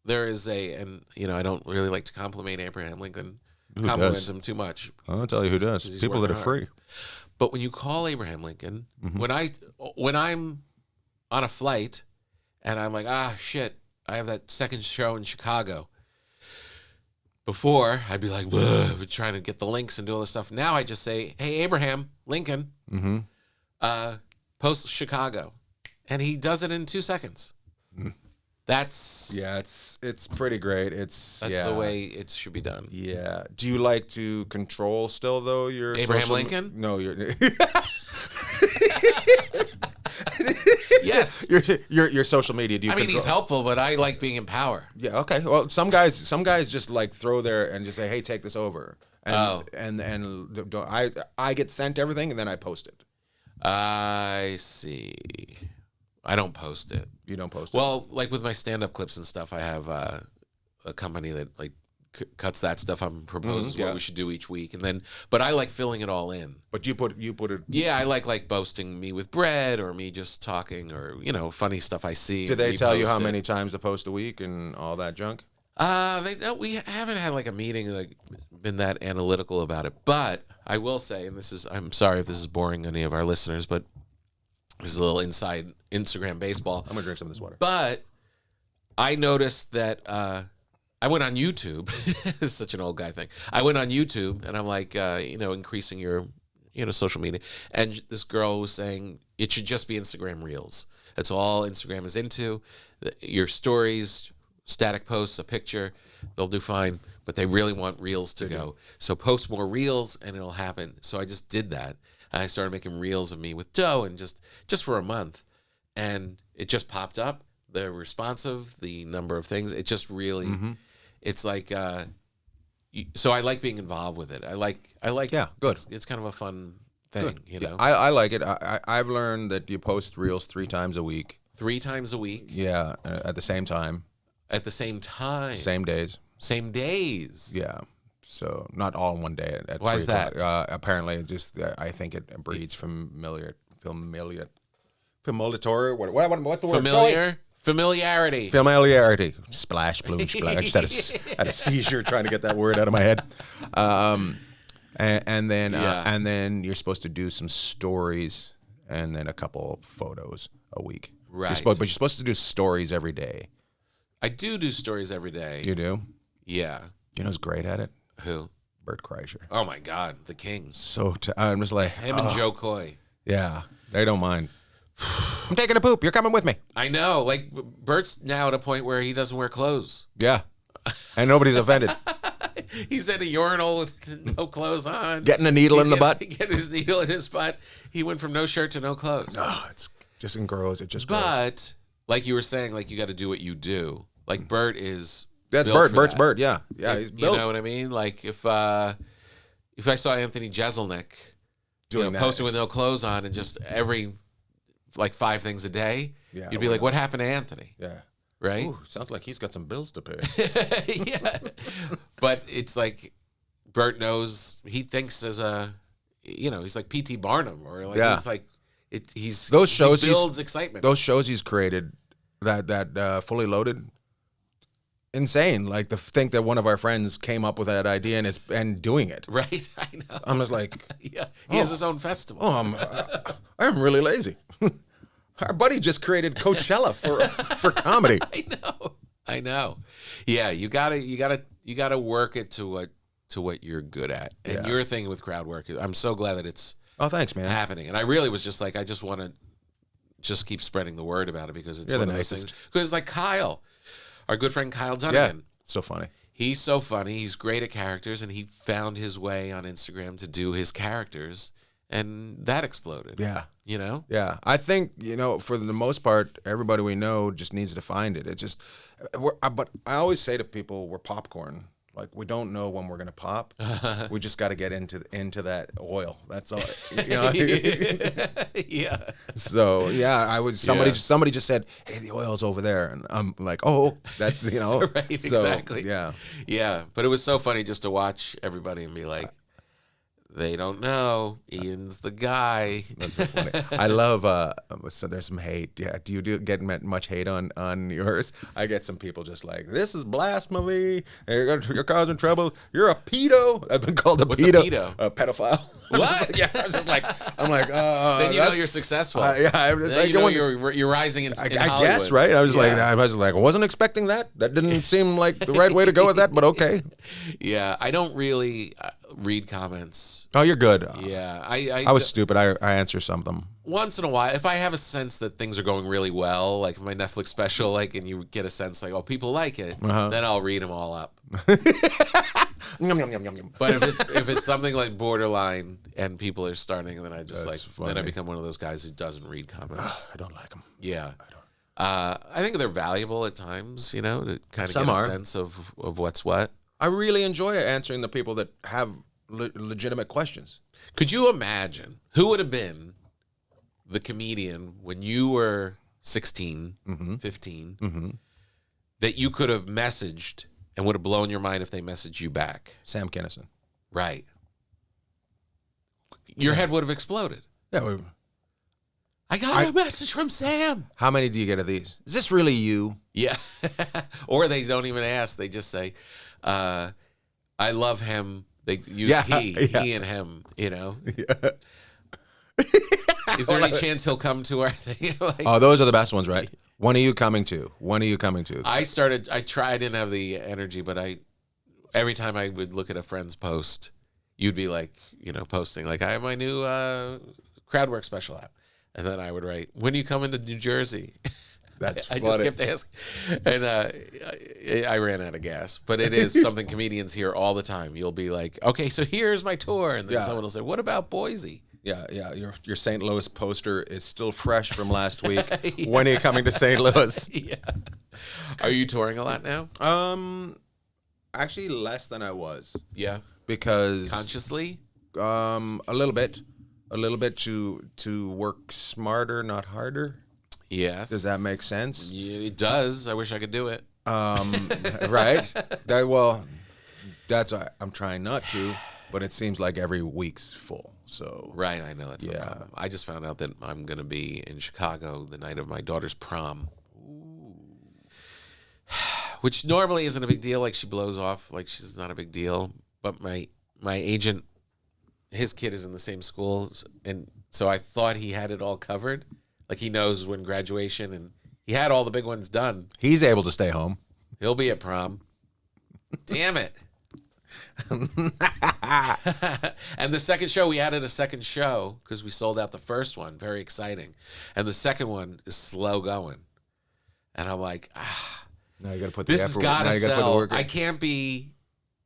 There is and I don't really like to compliment Abraham Lincoln. Compliment does? him too much. I'll tell you who does. He's People that are working free. hard. But when you call Abraham Lincoln, when I'm on a flight and I'm like, shit, I have that second show in Chicago. Before, I'd be like, trying to get the links and do all this stuff. Now I just say, hey, Abraham Lincoln, post Chicago. And he does it in 2 seconds. That's it's pretty great. That's the way it should be done. Yeah. Do you like to control still though your Abraham Lincoln? No, you're Yes. your social media. Do you? I mean, control? he's helpful, but I like being in power. Yeah. Okay. Well, some guys just like throw there and just say, "Hey, take this over." And I get sent everything and then I post it. I see. I don't post it. You don't post it. Well, like with my stand-up clips and stuff, I have a company that like cuts that stuff up and proposes what we should do each week, and then. But I like filling it all in. But you put it. Yeah, I like boasting me with bread or me just talking or funny stuff I see. Do they tell you how many times to post a week and all that junk? We haven't had like a meeting like been that analytical about it, but I will say, and I'm sorry if this is boring any of our listeners, but this is a little inside Instagram baseball. I'm gonna drink some of this water. But I noticed that I went on YouTube. It's such an old guy thing. I went on YouTube and I'm like, increasing your, social media. And this girl was saying it should just be Instagram Reels. That's all Instagram is into. Your stories, static posts, a picture, they'll do fine. But they really want Reels to go. So post more Reels and it'll happen. So I just did that. I started making Reels of me with Doe and just for a month. And it just popped up. The responsive, the number of things. It just really, it's like, so I like being involved with it. I like. Yeah, good. It's kind of a fun thing, you know. I like it. I've learned that you post reels 3 times a week. 3 times a week. Yeah, at the same time. At the same time. Same days. Same days. Yeah. So not all in one day. At Why 3 is that? o'clock. Apparently, it just I think it breeds familiarity. What's the word? Familiarity. Familiarity. Splash, bloom, splash. I just had a seizure trying to get that word out of my head. And then you're supposed to do some stories and then a couple photos a week. Right. But you're supposed to do stories every day. I do stories every day. You do? Yeah. You know who's great at it? Who? Bert Kreischer. Oh my God, the king. So I'm just like Him and Joe Coy. Yeah, they don't mind. I'm taking a poop. You're coming with me. I know. Like Bert's now at a point where he doesn't wear clothes. Yeah, and nobody's offended. He's at a urinal with no clothes on. Getting a needle in the butt. Getting his needle in his butt. He went from no shirt to no clothes. No, it's just gross. It just grows. But like you were saying, like you got to do what you do. Like Bert is. That's built Bert. for Bert's that. Bert. Yeah, Like, he's built. You know what I mean? Like if I saw Anthony Jeselnik Doing that. posting with no clothes on and just every like 5 things a day, Yeah, you'd be like, what happened to Anthony? Yeah. Right? Ooh, sounds like he's got some bills to pay. Yeah. But it's like Bert knows, he thinks he's like P.T. Barnum or like he's like Those shows he builds excitement. Those shows he's created, that Fully Loaded, insane. Like to think that one of our friends came up with that idea and doing it. Right? I know. I'm just like, Yeah. He has his own festival. I'm really lazy. Our buddy just created Coachella for comedy. I know. Yeah, you gotta work it to what you're good at. And your thing with crowd work, I'm so glad that it's Thanks, man. happening. And I really was just like, I just want to just keep spreading the word about it because it's You're one the of those nicest. things. Because like Kyle, our good friend Kyle Dunnigan. So funny. He's so funny. He's great at characters, and he found his way on Instagram to do his characters, and that exploded. Yeah. You know? Yeah, I think, for the most part, everybody we know just needs to find it. It just, but I always say to people, we're popcorn. Like, we don't know when we're gonna pop. We just got to get into that oil. That's all. Yeah. So somebody just said, "Hey, the oil's over there," and I'm like, "Oh, that's Right, So, exactly. yeah. Yeah, but it was so funny just to watch everybody and be like, they don't know. Ian's the guy. That's so funny. I love. So there's some hate. Yeah. Do you get much hate on yours? I get some people just like, this is blasphemy. You're causing trouble. You're a pedo. I've been called a What's pedo. a pedo? A pedophile. What? Yeah. I was just like, Then you know you're successful. Yeah. I'm just Then like, you know you're rising in I Hollywood. guess, right? I was Yeah. like, I wasn't expecting that. That didn't seem like the right way to go with that, but okay. Yeah, I don't really read comments. Oh, you're good. Yeah, I was stupid. I answer some of them. once in a while, if I have a sense that things are going really well, like my Netflix special, like, and you get a sense like, oh, people like it, then I'll read them all up. Yum, yum, yum, yum, yum. But if it's something like borderline and people are starting, then I just That's then I funny. become one of those guys who doesn't read comments. I don't like them. Yeah. I think they're valuable at times, you know, to kind of Some get a are. sense of what's what. I really enjoy answering the people that have legitimate questions. Could you imagine who would have been the comedian when you were 16, 15, that you could have messaged and would have blown your mind if they messaged you back? Sam Kinison. Right. Your head would have exploded. Yeah. I got a message from Sam. How many do you get of these? Is this really you? Yeah. Or they don't even ask. They just say, I love him. They use he and him, you know? Yeah. Is there any chance he'll come to our thing? Like, Oh, those are the best ones, right? When are you coming to? When are you coming to? I didn't have the energy, but every time I would look at a friend's post, you'd be like, you know, posting, like, I have my new Crowdwork special app. And then I would write, when are you coming to New Jersey? That's I funny. just kept asking. And I ran out of gas. But it is something comedians hear all the time. You'll be like, okay, so here's my tour. And then someone will say, what about Boise? Yeah. Your St. Louis poster is still fresh from last week. When are you coming to St. Louis? Yeah. Are you touring a lot now? Actually, less than I was Yeah. because Consciously? a little bit. a little bit to work smarter, not harder. Yes. Does that make sense? Yeah, it does. I wish I could do it. Right? That's I'm trying not to, but it seems like every week's full. So Right, I know that's the Yeah. problem. I just found out that I'm going to be in Chicago the night of my daughter's prom. Which normally isn't a big deal. Like, she blows off like she's not a big deal. But my agent, his kid is in the same school, and so I thought he had it all covered. Like, he knows when graduation, and he had all the big ones done. he's able to stay home. He'll be at prom. Damn it. And the second show, we added a second show because we sold out the first one. Very exciting. And the second one is slow going. And I'm like, Now you got to put this the has effort. got now to you gotta put the sell. work in. I can't be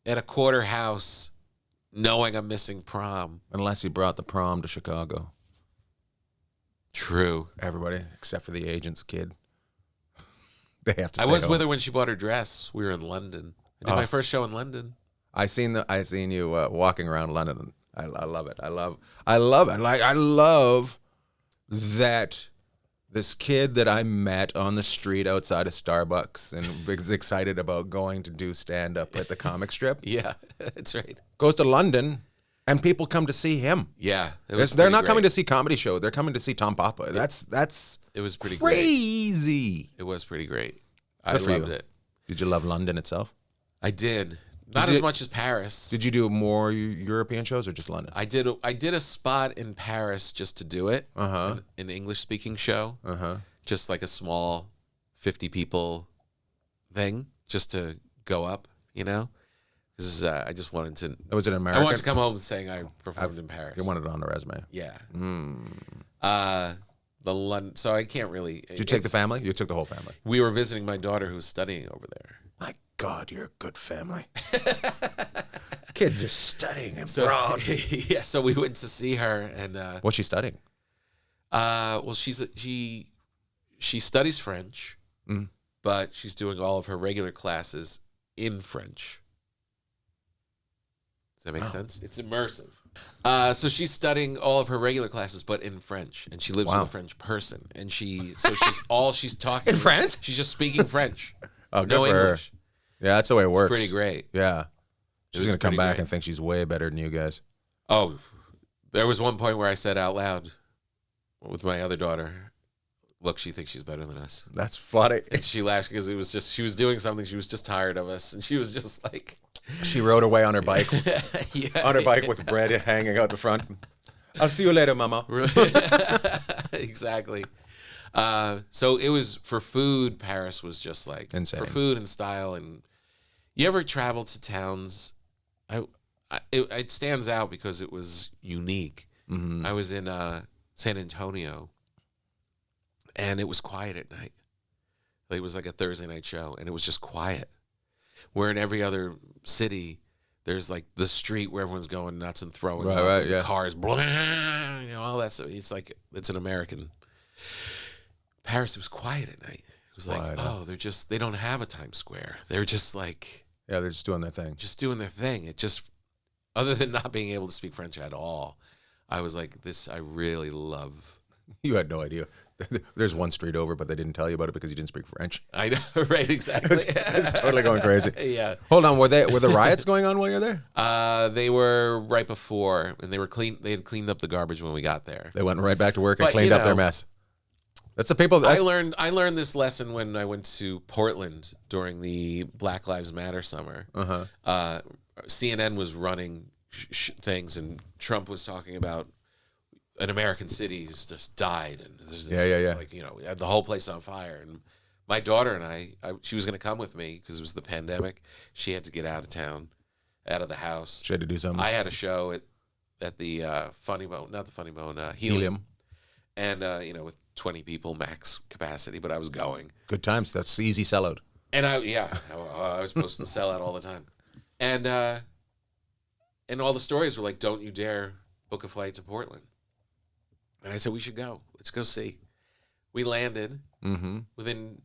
at a quarter house knowing I'm missing prom. Unless you brought the prom to Chicago. True. Everybody except for the agent's kid. They have to. I Stay was home. with her when she bought her dress. We were in London. I did my first show in London. I seen you walking around London. I love it. I love it. Like, I love that this kid that I met on the street outside of Starbucks and was excited about going to do stand up at the comic strip Yeah, that's right. goes to London, and people come to see him. Yeah. They're not coming to see comedy show. They're coming to see Tom Papa. That's It was pretty great. crazy. It was pretty great. I Good for loved you. it. Did you love London itself? I did. Not you- as much as Paris. Did you do more European shows or just London? I did a spot in Paris just to do it. An English speaking show. Just like a small 50 people thing just to go up, you know? Because I just wanted to. Was it I American? wanted to come home saying I performed in Paris. You wanted it on the resume. Yeah. Hmm. The London. So I can't really. Did you take the family? You took the whole family. We were visiting my daughter who's studying over there. My God, you're a good family. Kids are studying So abroad. yeah, so we went to see her, and What's she studying? well, she studies French, but she's doing all of her regular classes in French. Does that make sense? It's immersive. So she's studying all of her regular classes, but in French, and she lives with a French person, and she's talking In French? She's just speaking French. Oh, good No for her. English. Yeah, that's the way it works. Pretty great. Yeah. She's was going to come pretty back great. and think she's way better than you guys. Oh, there was one point where I said out loud with my other daughter, "Look, she thinks she's better than us." That's funny. And she laughed because it was just, she was doing something. She was just tired of us. And she was just like, She rode away on her bike. yeah, On her bike with bread hanging out the front. I'll see you later, Mama. Exactly. So it was for food. Paris was just like Insane. for food and style. And you ever travel to towns? It stands out because it was unique. Mm-hmm. I was in San Antonio, and it was quiet at night. Like, it was like a Thursday night show, and it was just quiet. Where in every other city, there's like the street where everyone's going nuts and throwing up, Right, and yeah. cars, blah, you know, all that stuff. It's like, it's an American. Paris, it was quiet at night. It was like, Quiet, oh, they don't have a Times Square. They're just like, Yeah, they're just doing their thing. just doing their thing. It just, other than not being able to speak French at all, I was like, I really love. You had no idea. There's one street over, but they didn't tell you about it because you didn't speak French. I know, right? Exactly. It's totally going crazy. Yeah. Hold on, were the riots going on while you're there? They were right before, and they were clean. They had cleaned up the garbage when we got there. They went right back to work and But, cleaned you up their know, mess. That's the people. I learned this lesson when I went to Portland during the Black Lives Matter summer. CNN was running things, and Trump was talking about an American city has just died, and there's this, Yeah. like, you know, we had the whole place on fire. And my daughter and I she was going to come with me because it was the pandemic. She had to get out of town, out of the house. She had to do something. I had a show at the Funny Bone, not the Funny Bone, Helium. And, you know, with 20 people max capacity, but I was going. Good times. That's easy sellout. And I was supposed to sell out all the time. And all the stories were like, don't you dare book a flight to Portland. And I said, we should go. Let's go see. We landed. Mm-hmm. Within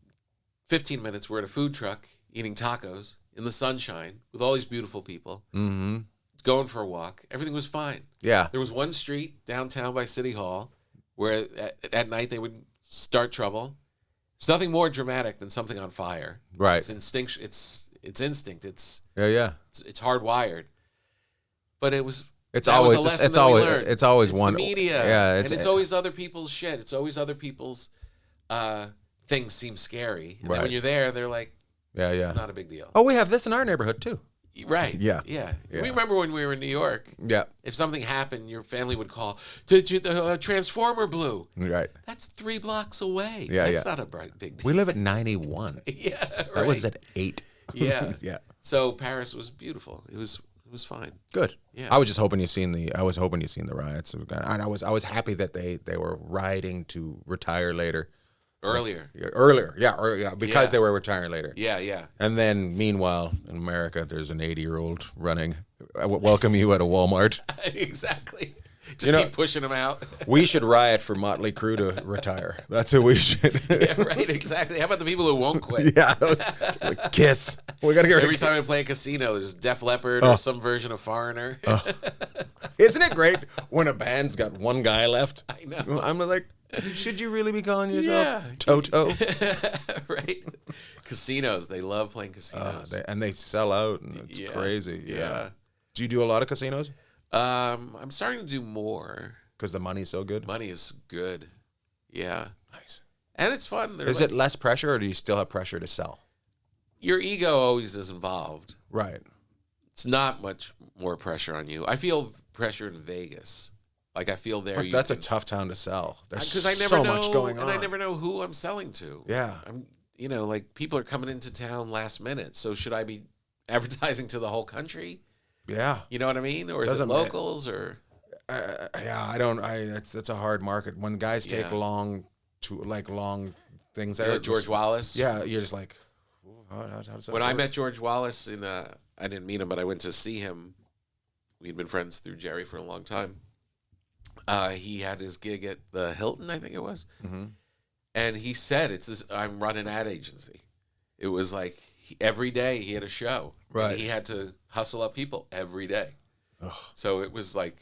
15 minutes, we're at a food truck eating tacos in the sunshine with all these beautiful people. Mm-hmm. going for a walk. Everything was fine. Yeah. There was one street downtown by City Hall where at night they would start trouble. There's nothing more dramatic than something on fire. Right. It's instinct. It's instinct. It's hardwired. But it was. It's that always was a lesson it's that we always learned. it's always It's one the media. Yeah, and it's always other people's shit. It's always other people's things seem scary. And then when you're there, they're like, it's not a big deal. Oh, we have this in our neighborhood too. Right. Yeah. Yeah. We remember when we were in New York. Yeah. If something happened, your family would call, the transformer blew. Right. That's 3 blocks away. Yeah, That's not a big deal. We live at 91. Yeah, right. That was at 8. Yeah. Yeah. So Paris was beautiful. It was fine. Good. Yeah. I was just hoping you seen the riots. And I was happy that they were rioting to retire later. Earlier. Because they were retiring later. Yeah, yeah. And then, meanwhile, in America, there's an 80-year-old running. I welcome you at a Walmart. Exactly. Just keep pushing them out. We should riot for Motley Crue to retire. That's who we should. Yeah, right, exactly. How about the people who won't quit? Yeah, like Kiss. We gotta get rid Every of time I play a casino, there's Def Leppard or some version of Foreigner. Isn't it great when a band's got one guy left? I know. I'm like, should you really be calling yourself Yeah. Toto? Right. Casinos. They love playing casinos. They sell out, and it's crazy. Yeah. Do you do a lot of casinos? I'm starting to do more. Because the money's so good? Money is good. Yeah. Nice. And it's fun. Is it less pressure, or do you still have pressure to sell? Your ego always is involved. Right. It's not much more pressure on you. I feel pressure in Vegas. Like I feel there. But that's a tough town to sell. There's so much going on. And I never know who I'm selling to. Yeah. I'm, like people are coming into town last minute. So should I be advertising to the whole country? Yeah. You know what I mean? Or is it locals or? Yeah, I don't. It's a hard market when guys take long things. You know, George Wallace. Yeah, you're just like, how does that when work? I met George Wallace I didn't meet him, but I went to see him. We'd been friends through Jerry for a long time. He had his gig at the Hilton, I think it was, and he said, I'm running an ad agency. It was like every day he had a show. Right. And he had to hustle up people every day. Ugh. So it was like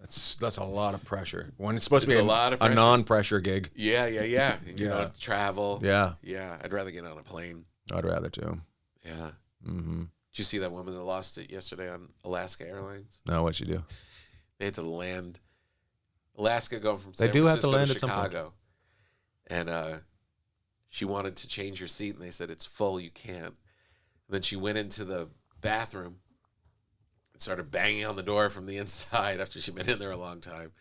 that's a lot of pressure when it's supposed to be a non-pressure gig. Yeah. You know, travel. Yeah. I'd rather get on a plane. I'd rather too. Yeah. Mm-hmm. Did you see that woman that lost it yesterday on Alaska Airlines? No, what'd she do? They had to land. Alaska going from They San do have Francisco to land to at some point. Chicago. And she wanted to change her seat, and they said, it's full, you can't. And then she went into the bathroom and started banging on the door from the inside after she'd been in there a long time.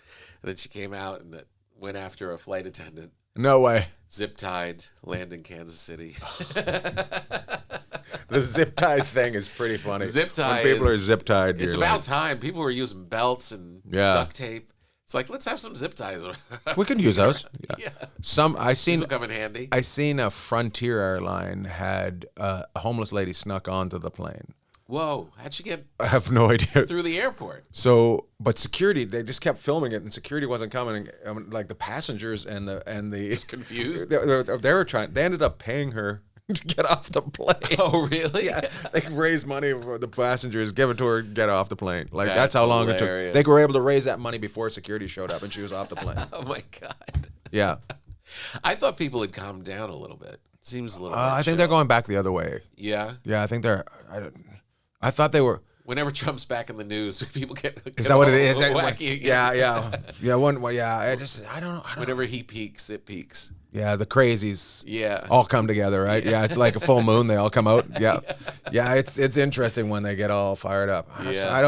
And then she came out and went after a flight attendant. No way. Zip-tied, land in Kansas City. The zip-tied thing is pretty funny. Zip-tie when people are zip-tied. It's about time. People were using belts and duct tape. It's like, let's have some zip ties. We can use those. Yeah. These will come in handy. I seen a Frontier airline had a homeless lady snuck onto the plane. Whoa, how'd she get I have no idea. through the airport? So, but security, they just kept filming it, and security wasn't coming. Like the passengers and the just confused. They were trying. They ended up paying her to get off the plane. Oh, really? Yeah, they raised money for the passengers, give it to her, get off the plane. Like that's That's how long hilarious. it took. They were able to raise that money before security showed up, and she was off the plane. Oh my God. Yeah, I thought people had calmed down a little bit. Seems a little. I think they're going back the other way. Yeah. Yeah, I think they're. I thought they were. Whenever Trump's back in the news, people get Is that what it is? wacky again. Yeah. I don't know. Whenever he peaks, it peaks. Yeah, the crazies. Yeah. All come together, right? Yeah, it's like a full moon. They all come out. Yeah. Yeah, it's interesting when they get all fired up. Honestly, Yeah. I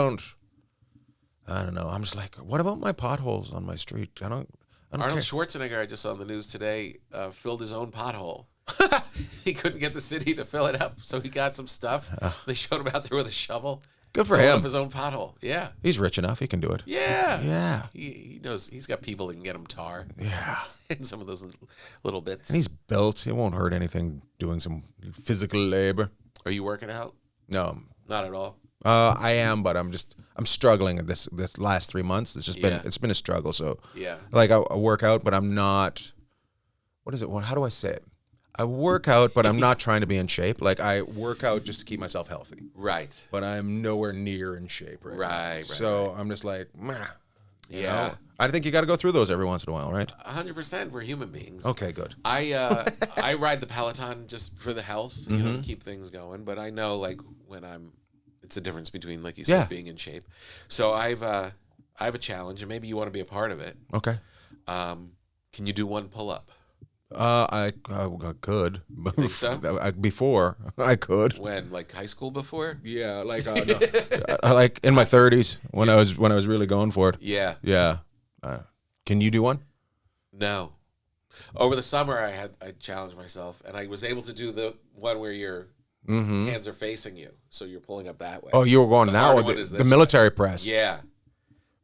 don't know. I'm just like, what about my potholes on my street? I don't Arnold care. Schwarzenegger, I just saw on the news today, filled his own pothole. He couldn't get the city to fill it up, so he got some stuff. They showed him out there with a shovel. Good for Filled him. up his own pothole. Yeah. He's rich enough. He can do it. Yeah. Yeah. He knows. He's got people that can get him tar. Yeah. And some of those little bits. And he's built. It won't hurt anything doing some physical labor. Are you working out? No. Not at all. I am, but I'm struggling at this last 3 months. It's just been a struggle. So Yeah. like I work out, but I'm not. What is it? How do I say it? I work out, but I'm not trying to be in shape. Like I work out just to keep myself healthy, Right. but I'm nowhere near in shape right now. Right. So I'm just like, meh. You Yeah. know? I think you got to go through those every once in a while, right? 100%. We're human beings. Okay, good. I ride the Peloton just for the health, you Mm-hmm. know, to keep things going. But I know like when it's a difference between, like you said, Yeah. being in shape. So I have a challenge, and maybe you want to be a part of it. Okay. Can you do one pull up? I could. Think so? Before I could. When, like high school before? Yeah, like no. Like in my 30s when I was really going for it. Yeah. Yeah. Can you do one? No. Over the summer, I challenged myself, and I was able to do the one where your hands are facing you, so you're pulling up that way. Oh, you were going The now harder with one is the this military press. Yeah.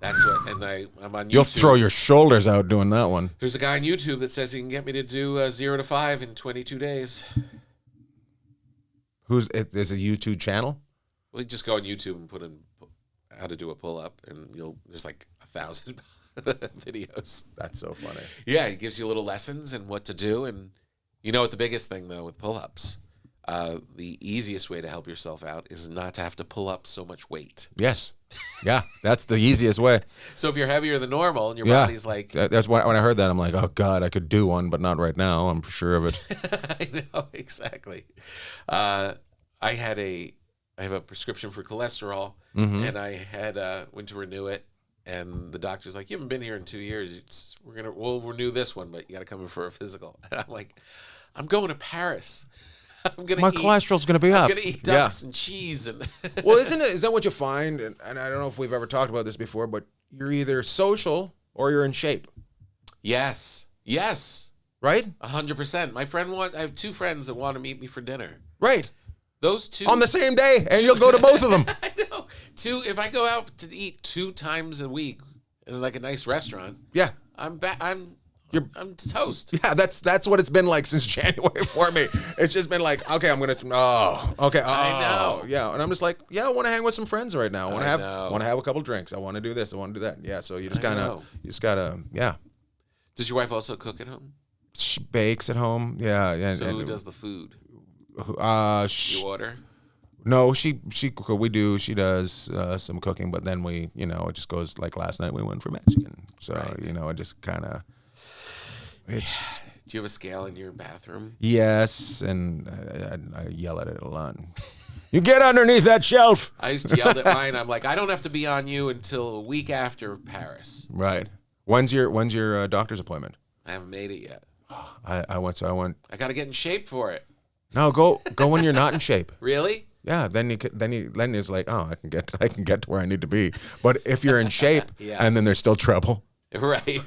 That's what, and I'm on YouTube. You'll throw your shoulders out doing that one. There's a guy on YouTube that says he can get me to do 0 to 5 in 22 days. There's a YouTube channel? Well, you just go on YouTube and put in how to do a pull up, and there's like 1,000 videos. That's so funny. Yeah, he gives you little lessons and what to do, and you know what the biggest thing though with pull ups, the easiest way to help yourself out is not to have to pull up so much weight. Yes. Yeah, that's the easiest way. So if you're heavier than normal and your Yeah. body's like, That's why when I heard that, I'm like, oh God, I could do one, but not right now. I'm sure of it. I know exactly. I have a prescription for cholesterol, and I had went to renew it, and the doctor's like, "You haven't been here in 2 years. We'll renew this one, but you got to come in for a physical." And I'm like, "I'm going to Paris. My cholesterol's going to be I'm up. gonna eat ducks and cheese and." Well, is that what you find? And I don't know if we've ever talked about this before, but you're either social or you're in shape, Yes, right? 100%. I have 2 friends that want to meet me for dinner. Right. Those 2 On the same day, and you'll go to both of them. I know. 2. If I go out to eat 2 times a week in like a nice restaurant, Yeah. I'm toast. Yeah, that's what it's been like since January for me. It's just been like, okay, I'm gonna. Oh, okay. Oh, I know. Yeah, and I'm just like, yeah, I want to hang with some friends right now. I want to know. have a couple drinks. I want to do this. I want to do that. Yeah. So you just know. gotta, yeah. Does your wife also cook at home? She bakes at home. Yeah, yeah. So who does the food? You order? No, she we do. She does some cooking, but then we, it just goes like last night we went for Mexican. So Right. it just kind of. It's Do you have a scale in your bathroom? yes, and I yell at it a lot. You get underneath that shelf. I used to yell at mine. I'm like, I don't have to be on you until a week after Paris. Right. When's your doctor's appointment? I haven't made it yet. I went. I got to get in shape for it. No, go when you're not in shape. Really? Yeah. Then it's like, oh, I can get to where I need to be. But if you're in shape, Yeah. and then there's still trouble. Right.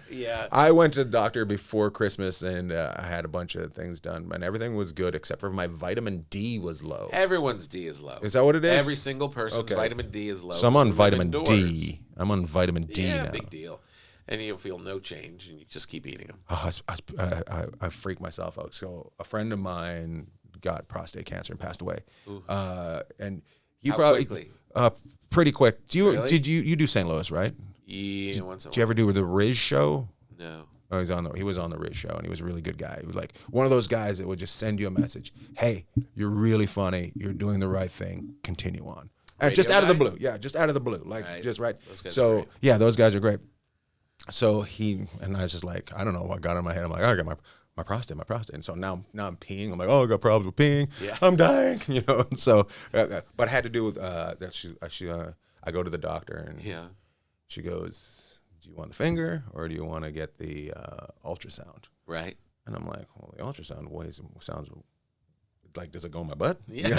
Yeah. I went to the doctor before Christmas, and I had a bunch of things done, and everything was good except for my vitamin D was low. Everyone's D is low. Is that what it is? Every single person's Okay. vitamin D is low. So I'm on We live vitamin indoors. D. I'm on vitamin D Yeah, now. big deal. And you'll feel no change, and you just keep eating them. Oh, I freaked myself out. So a friend of mine got prostate cancer and passed away. And he How probably quickly? pretty quick. Really? Did you do St. Louis, right? Yeah, once in a Did you ever do the Riz show? No. Oh, he was on the Riz show, and he was a really good guy. He was like one of those guys that would just send you a message. Hey, you're really funny. You're doing the right thing. Continue on. And just Radio out of the guy? blue. Yeah, just out of the blue. Like Right. just right. Those guys are So great. yeah, those guys are great. So I was just like, I don't know what got in my head. I'm like, oh, I got my prostate. And so now I'm peeing. I'm like, oh, I got problems with peeing. Yeah. I'm dying. So, but it had to do with that. I go to the doctor and Yeah. she goes, do you want the finger or do you want to get the ultrasound? Right. And I'm like, well, the ultrasound sounds like, does it go in my butt? Yeah.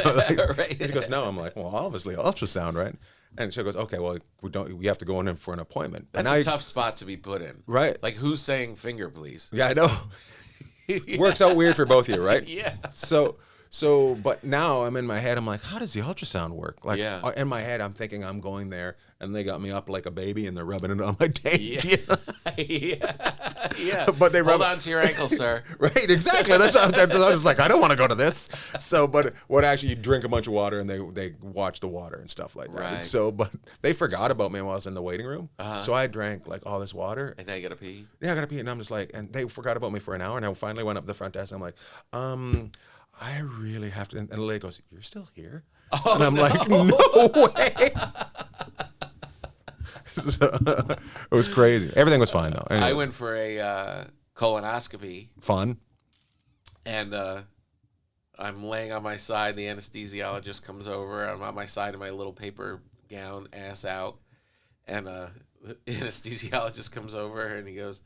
Right. And she goes, no. I'm like, well, obviously ultrasound, right? And she goes, okay, well, we have to go in for an appointment. That's And a tough spot to be put in. Right. Like, who's saying finger, please? Yeah, I know. Works out weird for both of you, right? Yeah. So So, but now I'm in my head. I'm like, how does the ultrasound work? Like, Yeah. in my head, I'm thinking I'm going there, and they got me up like a baby, and they're rubbing it on my taint. Yeah. Yeah. But they rub Hold on to your ankle, sir. Right, exactly. That's what I was like. I don't want to go to this. So, but what actually, you drink a bunch of water, and they watch the water and stuff like that. Right. So, but they forgot about me while I was in the waiting room. So I drank like all this water. And now you gotta pee. Yeah, I gotta pee, and I'm just like, and they forgot about me for an hour, and I finally went up to the front desk, and I'm like, I really have to. And the lady goes, "You're still here?" And I'm like, "No way." So, it was crazy. Everything was fine though. Anyway, I went for a colonoscopy, fun. and I'm laying on my side. The anesthesiologist comes over. I'm on my side in my little paper gown, ass out, and the anesthesiologist comes over and he goes,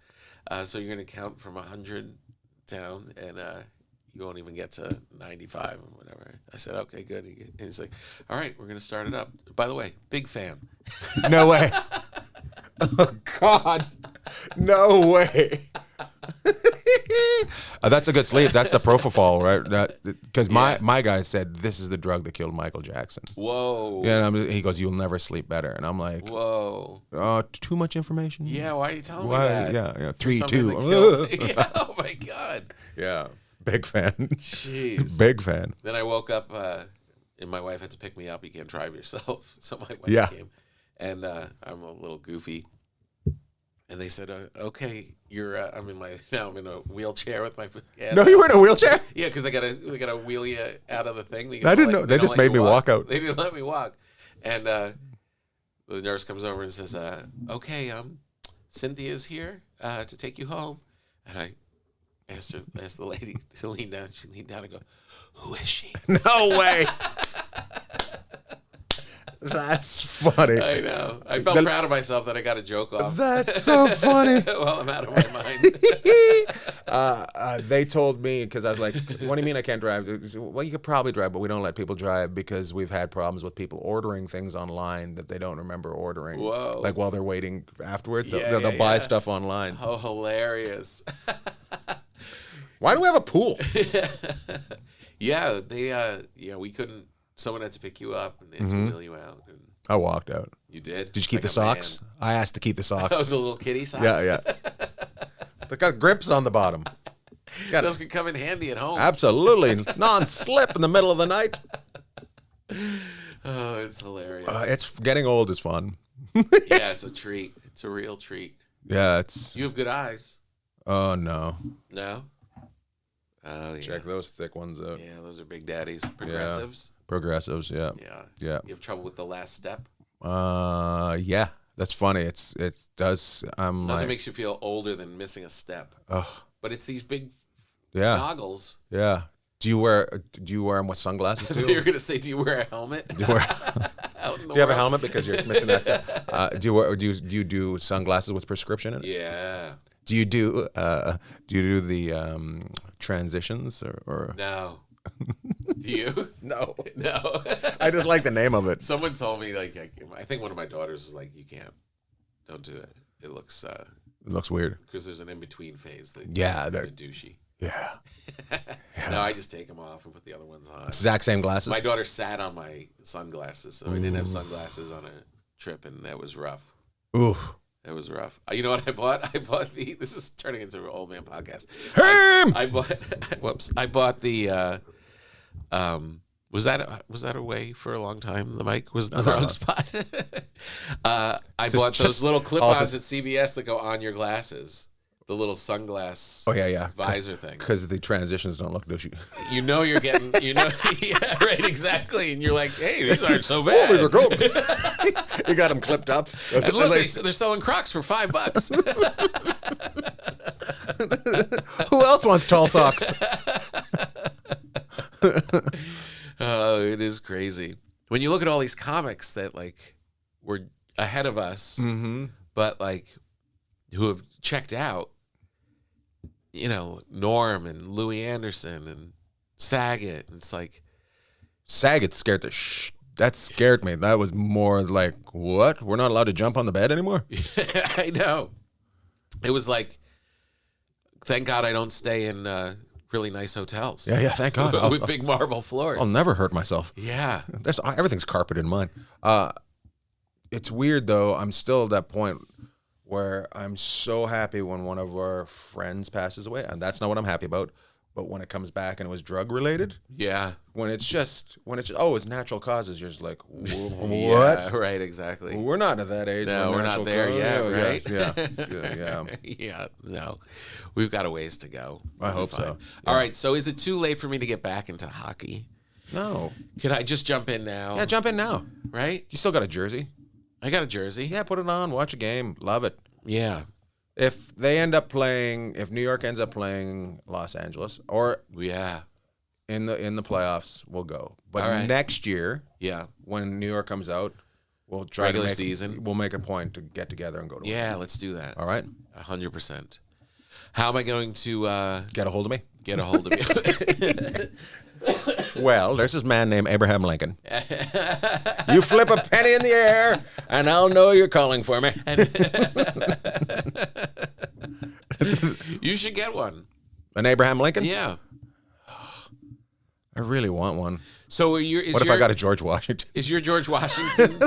"So you're gonna count from 100 down, and you won't even get to 95 or whatever." I said, "Okay, good." And he's like, "All right, we're gonna start it up. By the way, big fan." No way. Oh God. No way. That's a good sleep. That's the propofol, right? Because my guy said this is the drug that killed Michael Jackson. Whoa. Yeah, and he goes, "You'll never sleep better." And I'm like, Whoa. Too much information. Yeah, why are you telling me Why? that? Yeah. For 3, something 2. that killed- yeah, oh my God. Yeah. Big fan. Jeez. Big fan. Then I woke up and my wife had to pick me up. You can't drive yourself. So my wife Yeah. came, and I'm a little goofy. And they said, "Okay, you're." I'm in a wheelchair with my ass. No, you were in a wheelchair? Yeah, because they gotta wheel you out of the thing. I didn't know. They don't just let made you me walk out. They didn't let me walk. And the nurse comes over and says, "Okay, Cynthia's here to take you home." And I asked the lady to lean down. She leaned down and go, "Who is she?" No way. That's funny. I know. I felt proud of myself that I got a joke off. That's so funny. Well, I'm out of my mind. They told me, because I was like, "What do you mean I can't drive?" They said, "Well, you could probably drive, but we don't let people drive because we've had problems with people ordering things online that they don't remember ordering. Whoa. Like while they're waiting afterwards. Yeah, They'll buy stuff online. Oh, hilarious. Why do we have a pool? Yeah, we couldn't. Someone had to pick you up and they had to wheel you out. And I walked out. you did? Did you keep Like the a socks? man. I asked to keep the socks. Oh, the little kitty socks? Yeah. They got grips on the bottom. Those could come in handy at home. Absolutely. Non-slip in the middle of the night. Oh, it's hilarious. It's getting old is fun. Yeah, it's a treat. It's a real treat. Yeah, it's. You have good eyes. Oh, no. No? Oh, yeah. Check those thick ones out. Yeah, those are big daddies. Progressives. Progressives, yeah. Yeah. You have trouble with the last step? Yeah. That's funny. It does. I'm Nothing like, makes you feel older than missing a step. ugh. But it's these big Yeah. goggles. Yeah. Do you wear them with sunglasses too? You're going to say, do you wear a helmet? Do you, wear, Out in the do you have a world? helmet because you're missing that step? Do you do sunglasses with prescription in it? Yeah. Do you do the transitions or? No. Do you? No. No. I just like the name of it. Someone told me, like, I think one of my daughters was like, don't do it. It looks, It looks weird. because there's an in-between phase. Yeah, they're they're- douchey. Yeah. No, I just take them off and put the other ones on. Exact same glasses. My daughter sat on my sunglasses, so I didn't have sunglasses on a trip, and that was rough. Oof. That was rough. You know what I bought? I bought the. This is turning into an old man podcast. Him! I bought. Whoops! I bought the. Was that away for a long time? The mic was in the wrong spot. I bought those little clip-ons at CVS that go on your glasses. The little sunglass. Oh yeah. Visor thing. Because the transitions don't look douchey. You know you're getting. Yeah, right, exactly. And you're like, hey, these aren't so bad. Oh, these are good. You got them clipped up. And look, they're selling Crocs for $5. Who else wants tall socks? Oh, it is crazy. When you look at all these comics that like were ahead of us, but like who have checked out, Norm and Louis Anderson and Saget. It's like Saget scared that scared me. That was more like, what? We're not allowed to jump on the bed anymore? I know. It was like, thank God I don't stay in really nice hotels. Yeah, thank God. With big marble floors. I'll never hurt myself. Yeah. Everything's carpeted in mine. It's weird though. I'm still at that point where I'm so happy when one of our friends passes away, and that's not what I'm happy about. But when it comes back and it was drug related, Yeah. when it's natural causes, you're just like, what? Yeah, right, exactly. We're not at that age. No, we're not there yet, right? Yeah. Yeah, no. We've got a ways to go. I hope so. Fine. All right, so is it too late for me to get back into hockey? No. Can I just jump in now? Yeah, jump in now. Right? You still got a jersey? I got a jersey. Yeah, put it on. Watch a game. Love it. Yeah. If New York ends up playing Los Angeles, or Yeah. in the playoffs, we'll go. But All right. next year, Yeah. when New York comes out, we'll try Regular to make season. We'll make a point to get together and go to. Yeah, let's do that. All right. 100%. How am I going to Get a hold of me. get a hold of you? Well, there's this man named Abraham Lincoln. You flip a penny in the air, and I'll know you're calling for me. You should get one. An Abraham Lincoln? Yeah. I really want one. So What if I got a George Washington? Is your George Washington?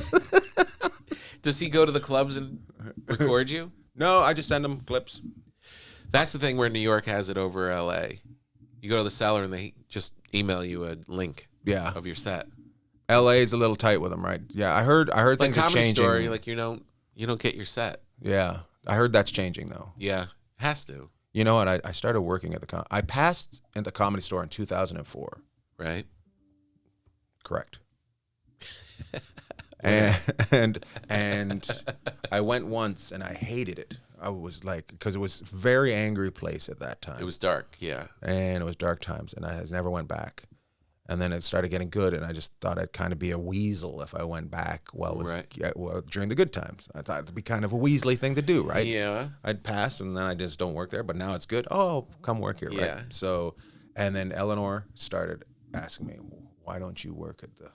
Does he go to the clubs and record you? No, I just send him clips. That's the thing where New York has it over L.A. You go to the cellar and they just email you a link Yeah. of your set. LA's a little tight with them, right? Yeah, I heard Like things are Comedy changing. Store, like you don't get your set. Yeah, I heard that's changing though. Yeah, has to, You know what? I started working at I passed in the Comedy Store in 2004. right? Correct. and I went once and I hated it. I was like, because it was a very angry place at that time. It was dark, yeah. And it was dark times, and I never went back. And then it started getting good, and I just thought I'd kind of be a weasel if I went back during the good times. I thought it'd be kind of a Weasley thing to do, right? Yeah. I'd pass, and then I just don't work there. But now it's good. Oh, come work here, Yeah. right? So, and then Eleanor started asking me, why don't you work at the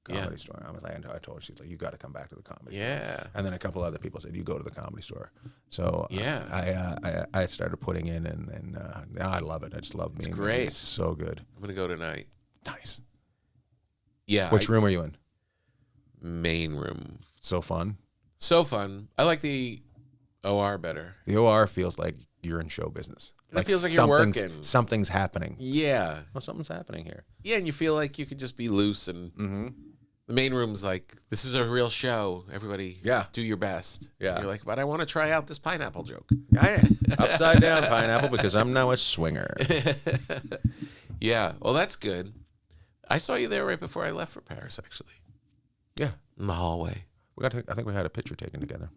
Comedy Store? I told her, she's like, you got to come back to the Comedy Store. Yeah. And then a couple other people said, you go to the Comedy Store. So I started putting in, and now I love it. I just love being great. there. It's so good. I'm gonna go tonight. Nice. Yeah. Which room are you in? Main room. So fun. So fun. I like the OR better. The OR feels like you're in show business. It feels like you're working. Something's happening. Yeah. Oh, something's happening here. Yeah, and you feel like you could just be loose, and the main room's like, this is a real show. Everybody, do your best. Yeah. You're like, but I want to try out this pineapple joke. Upside down pineapple because I'm now a swinger. Yeah. Well, that's good. I saw you there right before I left for Paris, actually. Yeah. In the hallway. I think we had a picture taken together.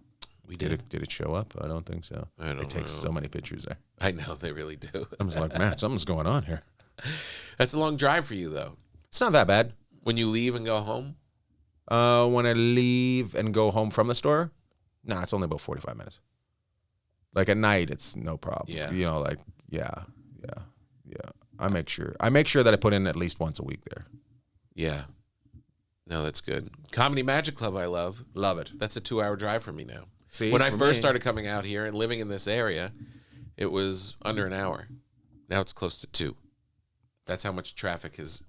We did. Did it show up? I don't think so. It takes so many pictures there. I know, they really do. I was like, man, something's going on here. That's a long drive for you, though. It's not that bad. When you leave and go home? When I leave and go home from the store, it's only about 45 minutes. Like at night, it's no problem. Yeah. You know, like, yeah. I make sure that I put in at least once a week there. Yeah. No, that's good. Comedy Magic Club, I love. Love it. That's a 2-hour drive for me now. See, when I for first me- started coming out here and living in this area, it was under an hour. Now it's close to 2. That's how much traffic has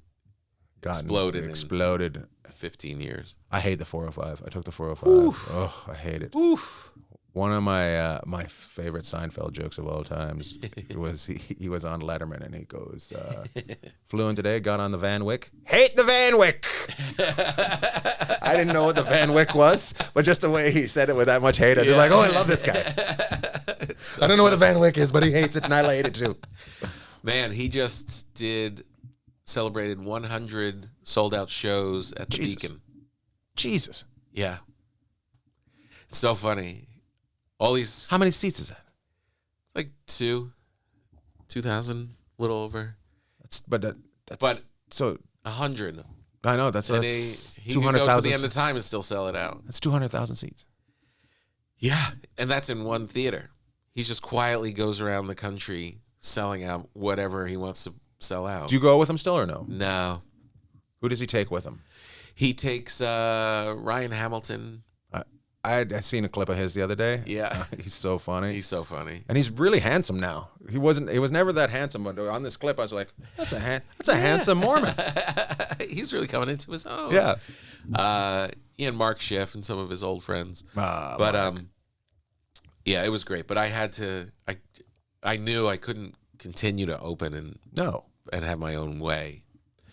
exploded in 15 years. I hate the 405. I took the 405. Oof. Oh, I hate it. Oof. One of my my favorite Seinfeld jokes of all times was he was on Letterman and he goes, flew in today, got on the Van Wyck. Hate the Van Wyck. I didn't know what the Van Wyck was, but just the way he said it with that much hate, I was like, oh, I love this guy. I don't know what the Van Wyck is, but he hates it and I hate it too. Man, he just celebrated 100 sold out shows at the Beacon. Jesus. Yeah. It's so funny. All these, How many seats is that? like 2,000, a little over. That's so 100. I know that's And that's he can go to 200,000. the end of time and still sell it out. That's 200,000 seats. Yeah. And that's in one theater. He just quietly goes around the country selling out whatever he wants to sell out. Do you go with him still or no? No. Who does he take with him? He takes Ryan Hamilton I seen a clip of his the other day. Yeah. He's so funny. He's so funny. And he's really handsome now. He was never that handsome, but on this clip I was like, that's a handsome Mormon. He's really coming into his own. Yeah. He and Mark Schiff and some of his old friends. Mark. But yeah, it was great. But I had to. I knew I couldn't continue to open and have my own way.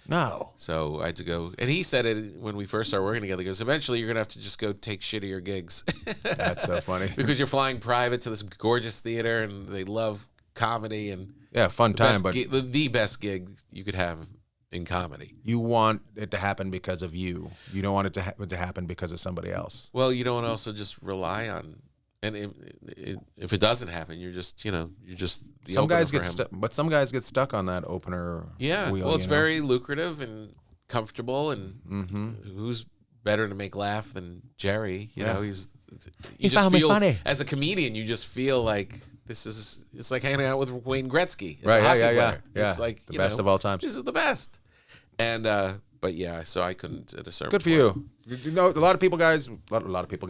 No. So I had to go. And he said it when we first started working together. He goes, eventually you're going to have to just go take shittier gigs. That's so funny. Because you're flying private to this gorgeous theater and they love comedy. And yeah, fun time. But the best gig you could have in comedy. You want it to happen because of you. You don't want it to happen because of somebody else. Well, you don't also just rely on. And if it doesn't happen, you're just the some guys opener get for him. but some guys get stuck on that opener. Yeah, wheel, well, it's very lucrative and comfortable, and who's better to make laugh than Jerry? You know, you just found me feel funny. As a comedian. You just feel like it's like hanging out with Wayne Gretzky, as Right? a hockey Yeah. player. Yeah. It's like the best of all time. This is the best, and but yeah, so I couldn't at a certain. Good for point. you. You know, a lot of people, guys. A lot of people.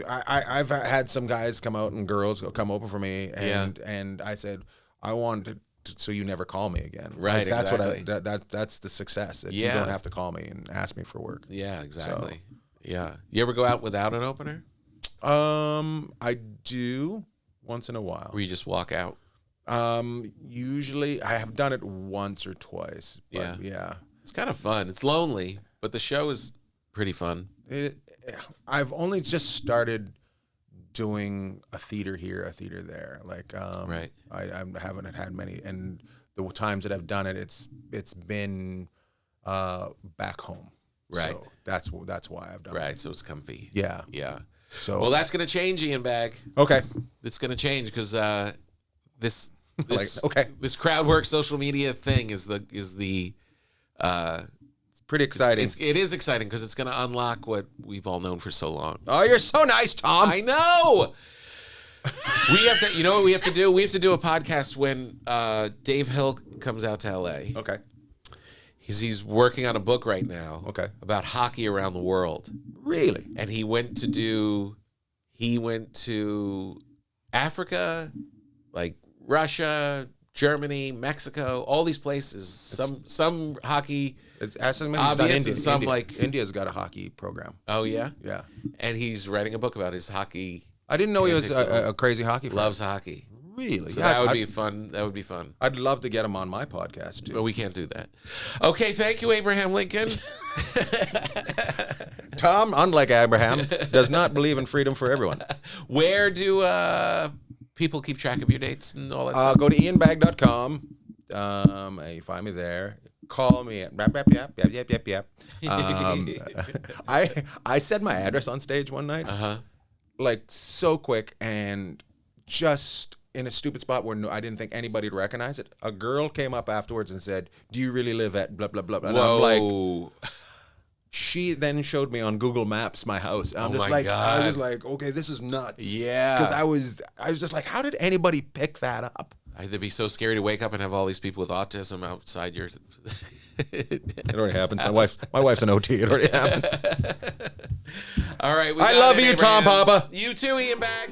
I've had some guys come out and girls come open for me, and I said, I want to, so you never call me again. Right. Like, that's exactly. that's the success. That you Yeah. don't have to call me and ask me for work. Yeah, exactly. Yeah. You ever go out without an opener? I do once in a while. Where you just walk out? Usually I have done it once or twice. But yeah. It's kind of fun. It's lonely, but the show is pretty fun. I've only just started doing a theater here, a theater there. Like, right. I haven't had many, and the times that I've done it, it's been back home. Right. So that's why I've done it. Right. So it's comfy. Yeah. Yeah. So Well, that's going to change, Ian Bagg. okay. It's going to change because this this crowd work social media thing is the It's pretty exciting. it is exciting because it's going to unlock what we've all known for so long. Oh, you're so nice, Tom. I know. We have to. You know what we have to do? We have to do a podcast when Dave Hill comes out to L.A. Okay. He's working on a book right now. Okay. About hockey around the world. Really? And he went to Africa, like Russia, Germany, Mexico, all these places. Some hockey. It's asking Obvious, and some India. like India's got a hockey program. Oh yeah, Yeah. and he's writing a book about his hockey. I didn't know he was Antics a crazy hockey fan. Loves hockey. Really? So Yeah, that would I'd- be fun. That would be fun. I'd love to get him on my podcast too. But we can't do that. Okay, thank you, Abraham Lincoln. Tom, unlike Abraham, does not believe in freedom for everyone. Where do people keep track of your dates and all that stuff? Go to ianbag.com. You find me there. Call me at yap. I said my address on stage one night, like so quick, and just in a stupid spot where I didn't think anybody would recognize it. A girl came up afterwards and said, "Do you really live at blah blah blah?" And I'm like, she then showed me on Google Maps my house. I'm just my like, God. I was like, okay, this is nuts. Yeah. Because I was just like, how did anybody pick that up? I'd be so scary to wake up and have all these people with autism outside your. It already happens. My wife's an OT. It already happens. All right. I love you, Tom Papa. You too, Ian Bagg.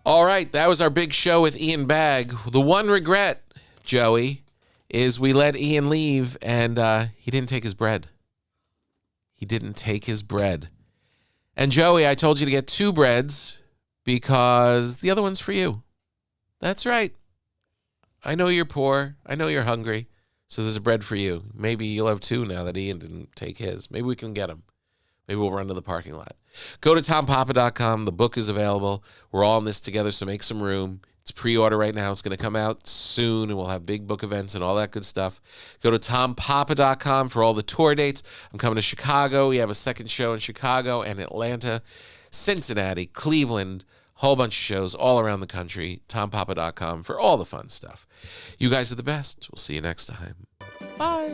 All right. That was our big show with Ian Bagg. The one regret, Joey, is we let Ian leave and he didn't take his bread. He didn't take his bread. And Joey, I told you to get 2 breads because the other one's for you. That's right. I know you're poor. I know you're hungry. So there's a bread for you. Maybe you'll have 2 now that Ian didn't take his. Maybe we can get them. Maybe we'll run to the parking lot. Go to tompapa.com. The book is available. We're all in this together, so make some room. It's pre-order right now. It's going to come out soon, and we'll have big book events and all that good stuff. Go to tompapa.com for all the tour dates. I'm coming to Chicago. We have a second show in Chicago and Atlanta, Cincinnati, Cleveland, whole bunch of shows all around the country. tompapa.com for all the fun stuff. You guys are the best. We'll see you next time. Bye.